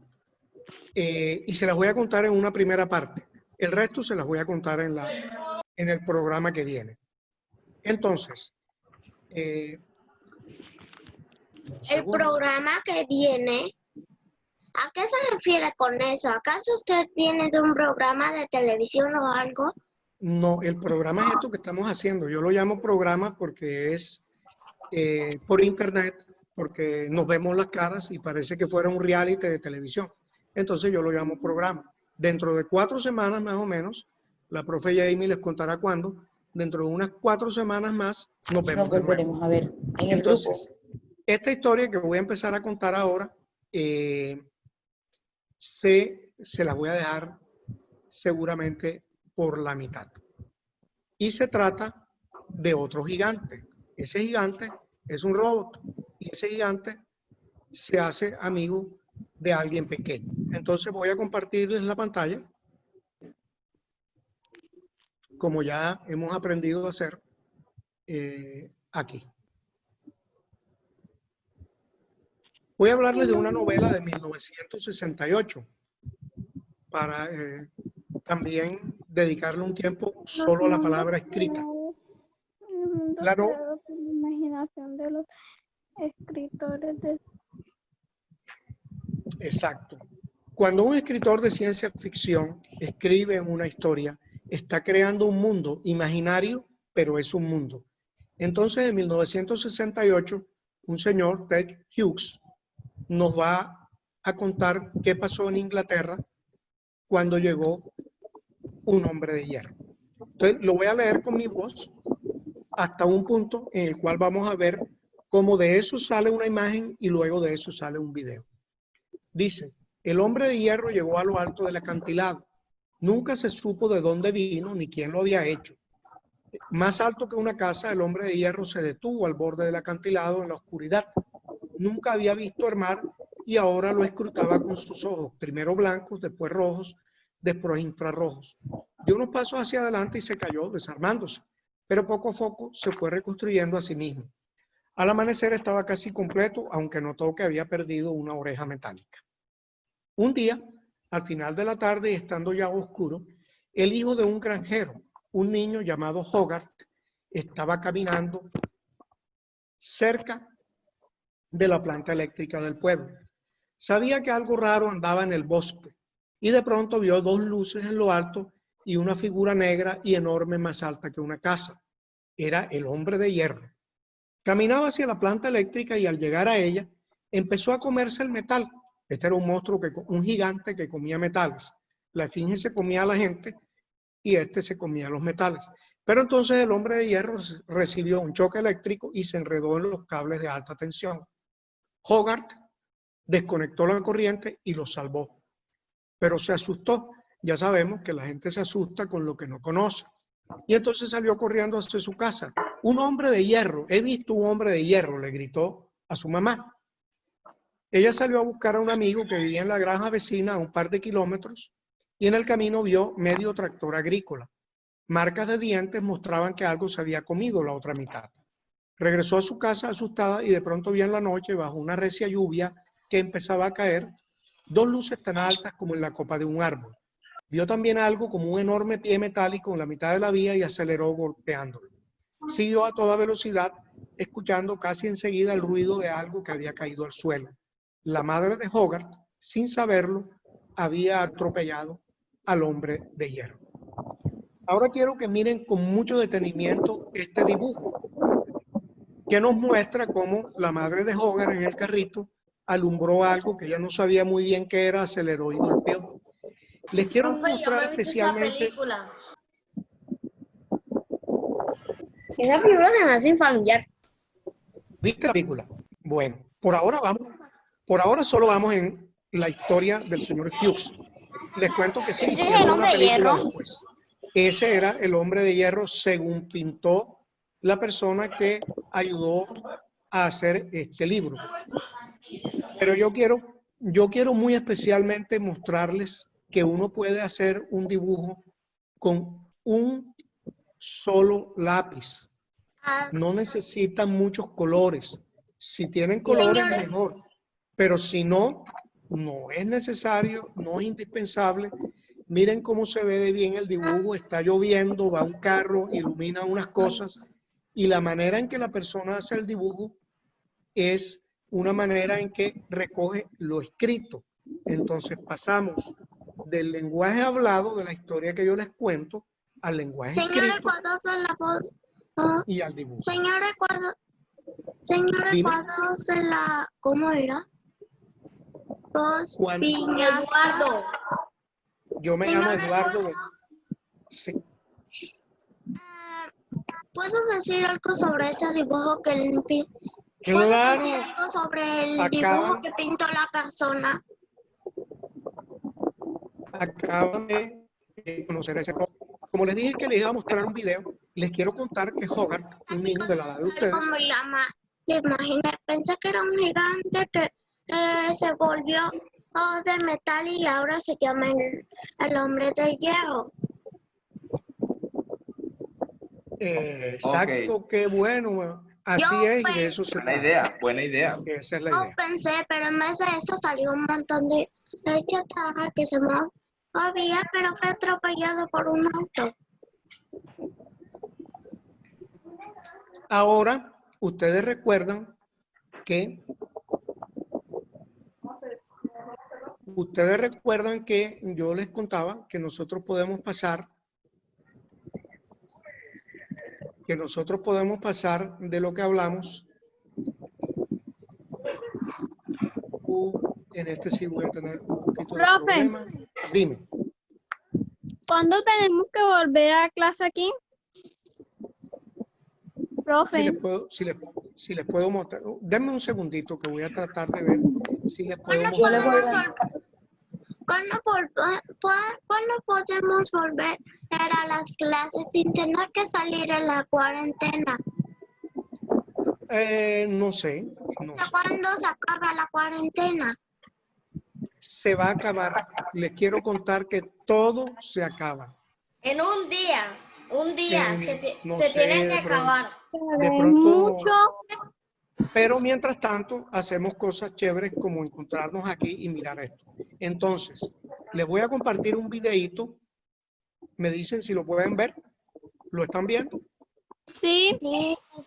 Y se las voy a contar en una primera parte. El resto se las voy a contar en el programa que viene. Entonces, El programa que viene, ¿a qué se refiere con eso? ¿Acaso usted viene de un programa de televisión o algo? No, el programa es esto que estamos haciendo. Yo lo llamo programa porque es por internet, porque nos vemos las caras y parece que fuera un reality de televisión. Entonces yo lo llamo programa. Dentro de 4 semanas más o menos, la profe Jamie les contará cuándo, dentro de unas 4 semanas más nos vemos de nuevo. Volveremos a ver en el Entonces, grupo. esta historia que voy a empezar a contar ahora, se la voy a dejar seguramente por la mitad. Y se trata de otro gigante. Ese gigante es un robot y ese gigante se hace amigo de alguien pequeño. Entonces voy a compartirles la pantalla, como ya hemos aprendido a hacer aquí. Voy a hablarles de una novela de 1968 para también dedicarle un tiempo solo a la palabra escrita. Claro. La imaginación de los escritores de... Exacto. Cuando un escritor de ciencia ficción escribe una historia, está creando un mundo imaginario, pero es un mundo. Entonces, en 1968, un señor, Ted Hughes, nos va a contar qué pasó en Inglaterra cuando llegó un hombre de hierro. Entonces, lo voy a leer con mi voz hasta un punto en el cual vamos a ver cómo de eso sale una imagen y luego de eso sale un video. Dice, el hombre de hierro llegó a lo alto del acantilado. Nunca se supo de dónde vino ni quién lo había hecho. Más alto que una casa, el hombre de hierro se detuvo al borde del acantilado en la oscuridad. Nunca había visto el mar y ahora lo escrutaba con sus ojos, primero blancos, después rojos, después infrarrojos. Dio unos pasos hacia adelante y se cayó, desarmándose, pero poco a poco se fue reconstruyendo a sí mismo. Al amanecer estaba casi completo, aunque notó que había perdido una oreja metálica. Un día, al final de la tarde y estando ya oscuro, el hijo de un granjero, un niño llamado Hogarth, estaba caminando cerca de la planta eléctrica del pueblo. Sabía que algo raro andaba en el bosque y de pronto vio 2 luces en lo alto y una figura negra y enorme más alta que una casa. Era el hombre de hierro. Caminaba hacia la planta eléctrica y al llegar a ella empezó a comerse el metal. Este era un monstruo, un gigante que comía metales. La esfinge se comía a la gente y este se comía los metales. Pero entonces el hombre de hierro recibió un choque eléctrico y se enredó en los cables de alta tensión. Hogarth desconectó la corriente y lo salvó. Pero se asustó. Ya sabemos que la gente se asusta con lo que no conoce. Y entonces salió corriendo hacia su casa. Un hombre de hierro, he visto un hombre de hierro, le gritó a su mamá. Ella salió a buscar a un amigo que vivía en la granja vecina a un par de kilómetros y en el camino vio medio tractor agrícola. Marcas de dientes mostraban que algo se había comido la otra mitad. Regresó a su casa asustada y de pronto vio en la noche, bajo una recia lluvia que empezaba a caer, 2 luces tan altas como en la copa de un árbol. Vio también algo como un enorme pie metálico en la mitad de la vía y aceleró golpeándolo. Siguió a toda velocidad, escuchando casi enseguida el ruido de algo que había caído al suelo. La madre de Hogarth, sin saberlo, había atropellado al hombre de hierro. Ahora quiero que miren con mucho detenimiento este dibujo, que nos muestra cómo la madre de Hogarth en el carrito alumbró algo que ella no sabía muy bien qué era, aceleró y golpeó. Les quiero mostrar especialmente... Esa figura se me hace familiar. ¿Viste la película? Bueno, por ahora solo vamos en la historia del señor Hughes. Les cuento que sí, ¿Ese es el hicieron una hombre de película hierro? después. Ese era el hombre de hierro según pintó la persona que ayudó a hacer este libro. Pero yo quiero muy especialmente mostrarles que uno puede hacer un dibujo con un solo lápiz. No necesitan muchos colores. Si tienen colores, mejor. Pero si no, no es necesario, no es indispensable. Miren cómo se ve de bien el dibujo. Está lloviendo, va un carro, ilumina unas cosas. Y la manera en que la persona hace el dibujo es una manera en que recoge lo escrito. Entonces pasamos del lenguaje hablado, de la historia que yo les cuento, al lenguaje Señores, escrito ¿cuándo son la voz? y al dibujo. Señores, Dime. ¿cuándo se la... ¿Cómo era? Voz Cuando- piñazo. Yo me llamo Eduardo. Sí. ¿Puedo decir algo sobre ese dibujo que ¿Puedo Claro, decir algo sobre el Acaban- dibujo que pintó la persona? acaban de conocer a ese robot. Como les dije que les iba a mostrar un video, les quiero contar que Hogarth, un niño de la edad de ustedes, Como la imaginé, pensé que era un gigante que se volvió de metal y ahora se llama el hombre de hierro. exacto, qué bueno, así Yo es y de eso se Buena trata. idea, buena idea. Esa es la No idea. pensé, pero en vez de eso salió un montón de chatarra que se movía, pero fue atropellado por un auto. Ahora, ustedes recuerdan que yo les contaba que nosotros podemos pasar de lo que hablamos. En este sí voy a tener un poquito de Profe. problema. Dime. ¿Cuándo tenemos que volver a clase aquí? Profe. Si les puedo mostrar. Denme un segundito que voy a tratar de ver si les puedo mostrar. ¿Cuándo podemos volver a las clases sin tener que salir en la cuarentena? No sé. ¿Cuándo se acaba la cuarentena? Se va a acabar. Les quiero contar que todo se acaba. En un día No se sé, tiene que de pronto. acabar. De pronto, pero mientras tanto hacemos cosas chéveres como encontrarnos aquí y mirar esto. Entonces, les voy a compartir un videíto. Me dicen si lo pueden ver. ¿Lo están viendo? Sí.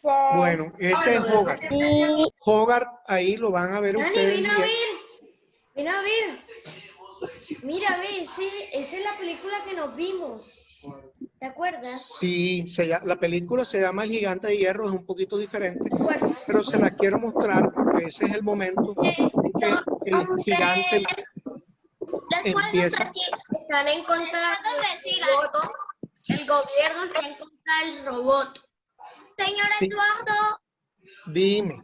Bueno, ese es Hogarth. Hogarth, ahí lo van a ver Dani, ustedes. ven a bien. ver. Ven a ver. Mira, ve, esa es la película que nos vimos. ¿Te acuerdas? Sí, la película se llama El Gigante de Hierro, es un poquito diferente, ¿Te acuerdas? pero se la quiero mostrar porque ese es el momento en que el gigante empieza. Están en contra del robot. El gobierno está en contra del robot. Señor Sí. Eduardo, Dime.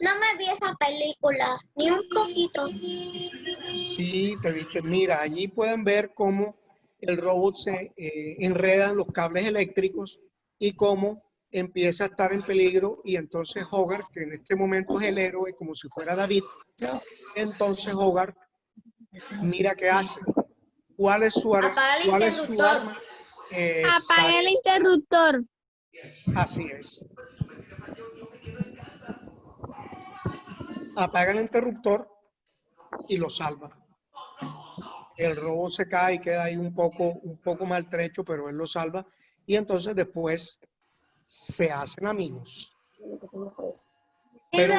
no me vi esa película, ni un poquito. Sí, te viste. Mira, allí pueden ver cómo el robot se enreda en los cables eléctricos y cómo empieza a estar en peligro. Y entonces Hogarth, que en este momento es el héroe, como si fuera David, entonces Hogarth, mira qué hace. ¿Cuál es su arma? Apaga el ¿Cuál es su interruptor. arma? Apague el interruptor. Así es. Apaga el interruptor y lo salva. el robot se cae y queda ahí un poco maltrecho, pero él lo salva. Y entonces después se hacen amigos. Pero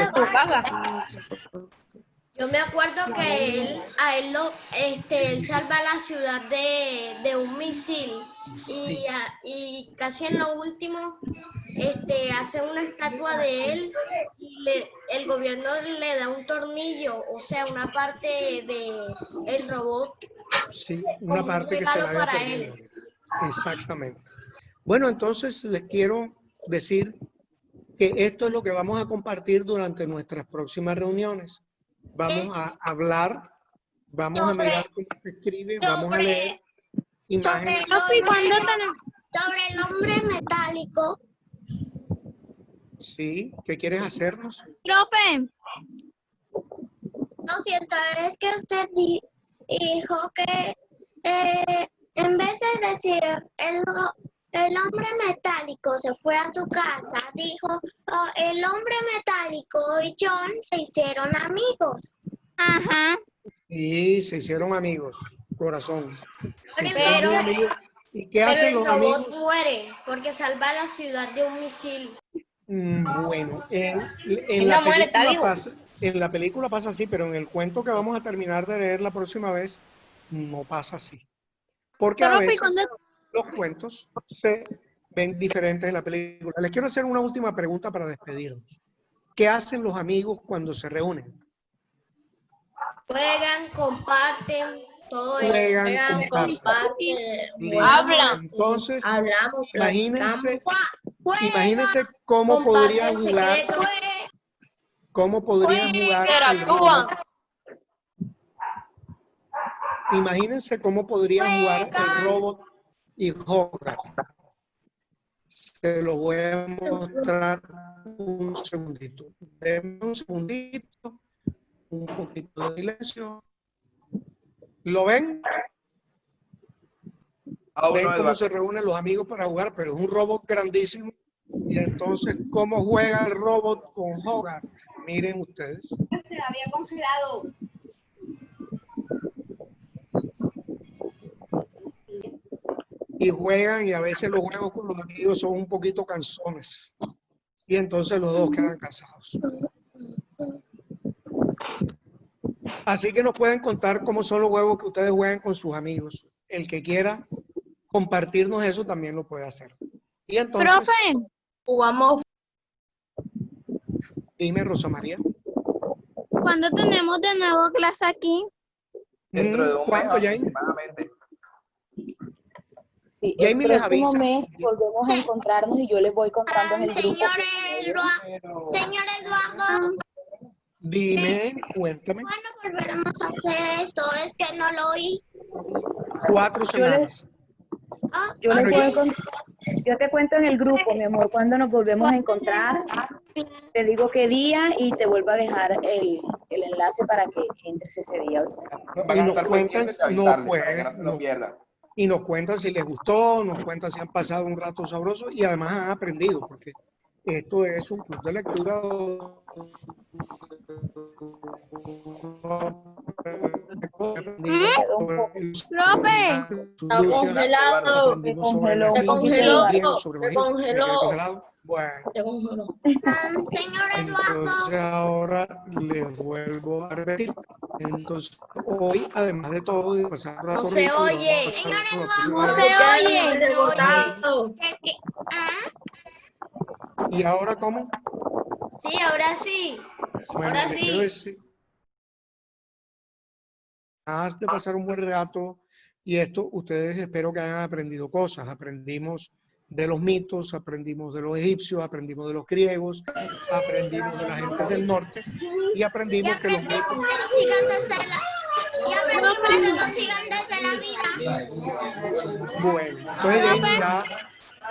Yo me acuerdo que él salva la ciudad de un misil sí, y casi en lo último hace una estatua de él y el gobierno le da un tornillo, o sea, una parte del robot sí, una como un parte que se la regalo había para perdido. él. Exactamente. Bueno, entonces les quiero decir que esto es lo que vamos a compartir durante nuestras próximas reuniones. Vamos a hablar, vamos a mirar cómo se escribe, vamos a leer imágenes. Profe, ¿y cuándo tenemos? Sobre el hombre metálico. Sí, ¿qué quieres hacernos? Profe, Lo siento, es que usted dijo que en vez de decir el hombre metálico se fue a su casa, dijo "Oh, el hombre metálico y John se hicieron amigos". ajá. Sí, se hicieron amigos, corazón. Se hicieron Pero- muy amigos. ¿Y qué Pero hacen el los robot amigos? muere porque salva la ciudad de un misil. Bueno, en Él la no muere, está película vivo. pasa, en la película pasa así, pero en el cuento que vamos a terminar de leer la próxima vez, no pasa así. Porque a Profe, ¿y veces cuándo? los cuentos se ven diferentes en la película. Les quiero hacer una última pregunta para despedirnos. ¿Qué hacen los amigos cuando se reúnen? Juegan, comparten, todo eso. Juegan, comparten. Listo. Hablan. Entonces, Hablamos, imagínense, Juegan, imagínense cómo podrían comparten jugar, secretos. cómo podrían jugar el Interactúan. robot. Imagínense cómo podrían jugar el robot y Hogarth. Se lo voy a mostrar un segundito. Denme un segundito, un poquito de silencio. ¿Lo ven? Aún Ven no, cómo Eduardo. se reúnen los amigos para jugar, pero es un robot grandísimo. Y entonces, ¿cómo juega el robot con Hogarth? Miren ustedes. Se había congelado. Y juegan y a veces los juegos con los amigos son un poquito cansones. Y entonces los dos quedan cansados. Así que nos pueden contar cómo son los juegos que ustedes juegan con sus amigos. El que quiera compartirnos eso también lo puede hacer. Y entonces, Profe, Jugamos. dime, Rosa María. ¿cuándo tenemos de nuevo clase aquí? Dentro de un mes ¿Cuánto, Jane? aproximadamente. Sí, Jamie el les próximo avisa. mes volvemos a encontrarnos y yo les voy contando en el grupo. Señor Eduardo, Dime, cuéntame. ¿cuándo volveremos a hacer esto? Es que no lo oí. 4 semanas. Yo, les Pero voy yo te cuento en el grupo, mi amor, cuando nos volvemos a encontrar. Te digo qué día y te vuelvo a dejar el enlace para que entres ese día. ¿Viste? Van Y a nos estar cuentan, pendientes de no avisarles para que no pueden, se lo no. pierdan. Y nos cuentan si les gustó, nos cuentan si han pasado un rato sabroso y además han aprendido, porque esto es un club de lectura. Profe, Está congelado. Se congeló. Se congeló. Se Se congeló. Bueno, Se congeló. Señor entonces Eduardo, ahora les vuelvo a repetir. Entonces, hoy, además de todo, de pasar un rato No se rico, y oye. vamos a pasar Señor por la no próxima se vez. oye. Rebotado. ¿Y ahora cómo? Sí, ahora sí. Bueno, Ahora les sí. quiero decir, además de pasar un buen rato y esto, ustedes espero que hayan aprendido cosas. Aprendimos de los mitos, aprendimos de los egipcios, aprendimos de los griegos, aprendimos de la gente del norte y aprendimos que los mitos... y aprendimos que nos sigan desde la vida. Bueno, entonces Jamie, ya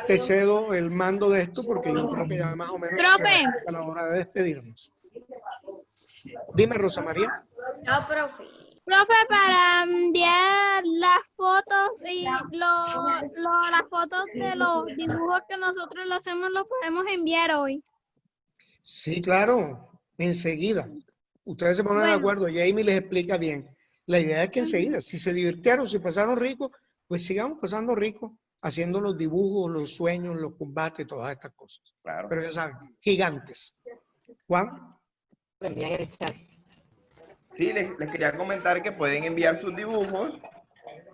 te cedo el mando de esto porque yo creo que ya más o menos Profe. se acerca la hora de despedirnos. Dime, Rosa María. No, profe. Profe, para enviar las fotos y las fotos de los dibujos que nosotros le hacemos, los podemos enviar hoy. Sí, claro, enseguida. Ustedes se ponen de Bueno. acuerdo, Jamie les explica bien. La idea es que enseguida, si se divirtieron, si pasaron rico, pues sigamos pasando rico, haciendo los dibujos, los sueños, los combates, todas estas cosas. Claro. Pero ya saben, gigantes. Juan, Sí, les quería comentar que pueden enviar sus dibujos,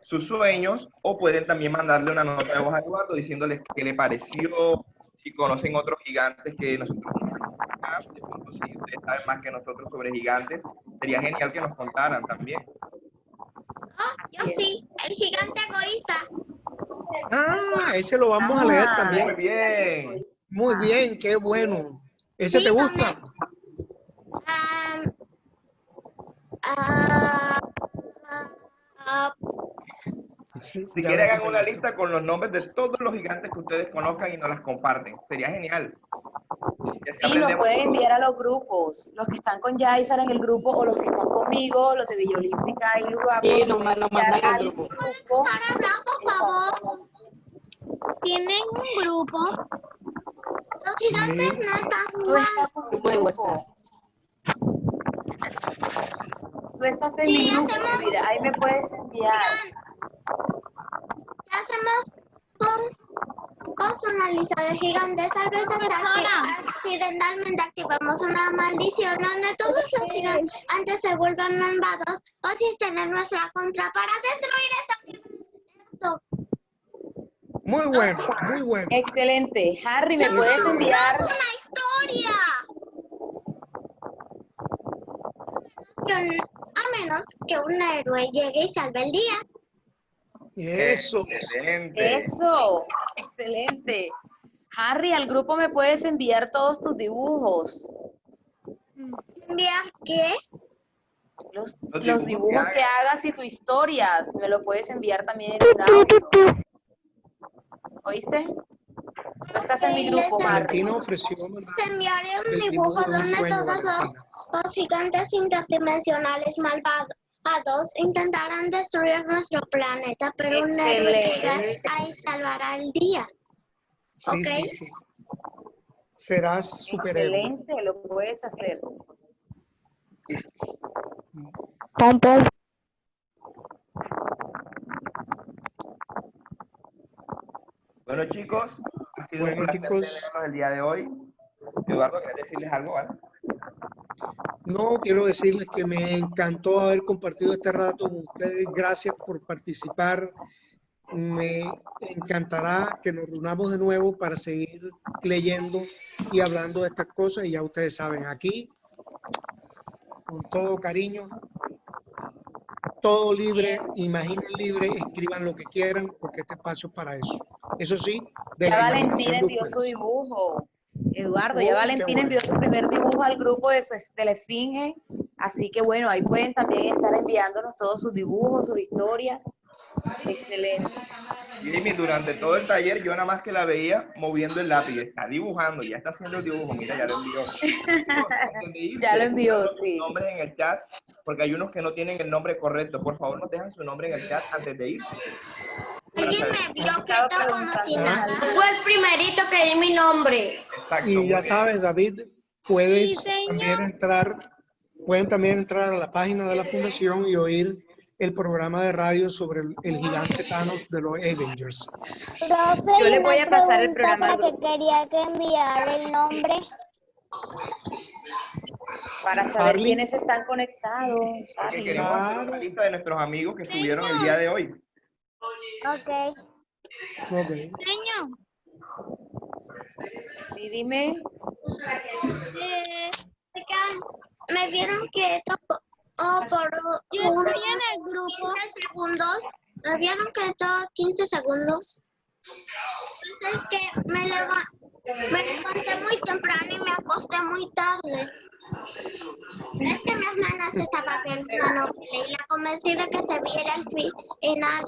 sus sueños, o pueden también mandarle una nota de voz a Eduardo diciéndoles qué le pareció, si conocen otros gigantes que nosotros no conocemos, de pronto si ustedes saben más que nosotros sobre gigantes, sería genial que nos contaran también. Yo sí, el gigante egoísta. ese lo vamos a leer Muy también. bien. Muy bien, qué bueno. ¿Ese Sí, te gusta? Sí, Si ya quieren, veo que hagan te una gusta. lista con los nombres de todos los gigantes que ustedes conozcan y nos las comparten. Sería genial. Y así Sí, nos aprendemos pueden todos. enviar a los grupos, los que están con Yaisar en el grupo o los que están conmigo, los de Villa Olímpica y Lugago. Sí, nos mandan al grupo. Para hablar, por favor. ¿Tienen un grupo? Los gigantes no están Tú estás jugando. en mi Grupo de grupo. WhatsApp. Tú estás en Sí, mi grupo, hacemos- mira, ahí me puedes enviar. Ya hacemos con una lista de gigantes. Tal vez hasta accidentalmente activamos una maldición donde todos los gigantes se vuelvan malvados o si estén en nuestra contra para destruir esta. Muy bueno, muy bueno. Excelente. Harry, ¿me puedes enviar? ¡Es una historia! A menos que un héroe llegue y salve el día. Eso. Excelente. Eso, excelente. Harry, al grupo me puedes enviar todos tus dibujos. ¿Enviar qué? Los dibujos que hagas y tu historia. Me lo puedes enviar también en un audio. ¿Oíste? Tú estás en mi grupo, Harry. Valentina ofreció mandar Se enviaré un el dibujo dibujo de un donde sueño, todos Valentina. los gigantes interdimensionales malvados intentarán destruir nuestro planeta, pero un héroe Excelente. llega y salvará el día. Sí, ¿Ok? sí, sí. Serás superhéroe. Excelente, lo puedes hacer. Bueno, chicos, ha sido Bueno, un placer chicos. tenerlos el día de hoy. Eduardo, ¿quieres decirles algo? ¿Vale? No, quiero decirles que me encantó haber compartido este rato con ustedes. Gracias por participar. Me encantará que nos reunamos de nuevo para seguir leyendo y hablando de estas cosas. Y ya ustedes saben, aquí, con todo cariño, todo libre, imaginen libre, escriban lo que quieran, porque este espacio es para eso. Eso sí, de Ya la Valentina imaginación de envió su ustedes. dibujo. Eduardo, Oh, ya qué Valentina bueno. envió su primer dibujo al grupo de la Esfinge. Así que bueno, ahí pueden también estar enviándonos todos sus dibujos, sus historias. Excelente. Jamie, durante todo el taller yo nada más que la veía moviendo el lápiz, está dibujando, ya está haciendo el dibujo, mira, ya lo envió. Antes de irse, Ya lo envió, pongan sus sí. nombres en el chat, porque hay unos que no tienen el nombre correcto. Por favor, nos dejan su nombre en el chat antes de irse. Alguien me vio que Estaba esto como si preguntando. nada. Fue el primerito que di mi nombre. Exacto. Y muy ya bien. sabes, David, puedes Sí, señor. también entrar, pueden también entrar a la página de la fundación y oír el programa de radio sobre el gigante Thanos de los Avengers. Profe, Yo le voy a pasar el programa al para que grupo quería que enviara el nombre. para saber Harley. quiénes están conectados. Porque Harley. queremos hacer una lista de nuestros amigos que estuvieron el día de hoy. Ok. Ok. Señor, Sí, dime. Me vieron que tocó por yo estoy en el grupo. 15 segundos. Me vieron que todo 15 segundos. Entonces que me levanté muy temprano y me acosté muy tarde. Es que mi hermana se estaba viendo una novela y la convencí de que se viera el final.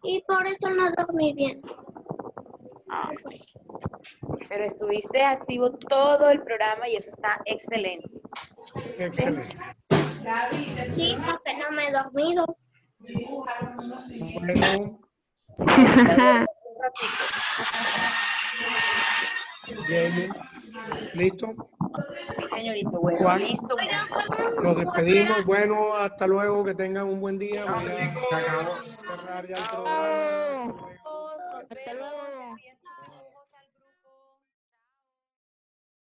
Y por eso no dormí bien. Pero estuviste activo todo el programa y eso está excelente. Excelente. Sí, porque no me he dormido. Bueno, Un ratito. Jamie, ¿listo? Sí, señorito. Bueno, ¿Cuál? listo. Nos despedimos. Bueno, hasta luego. Que tengan un buen día. Voy a Chao, chicos. cerrar ya el programa. Hasta luego. Nos vemos.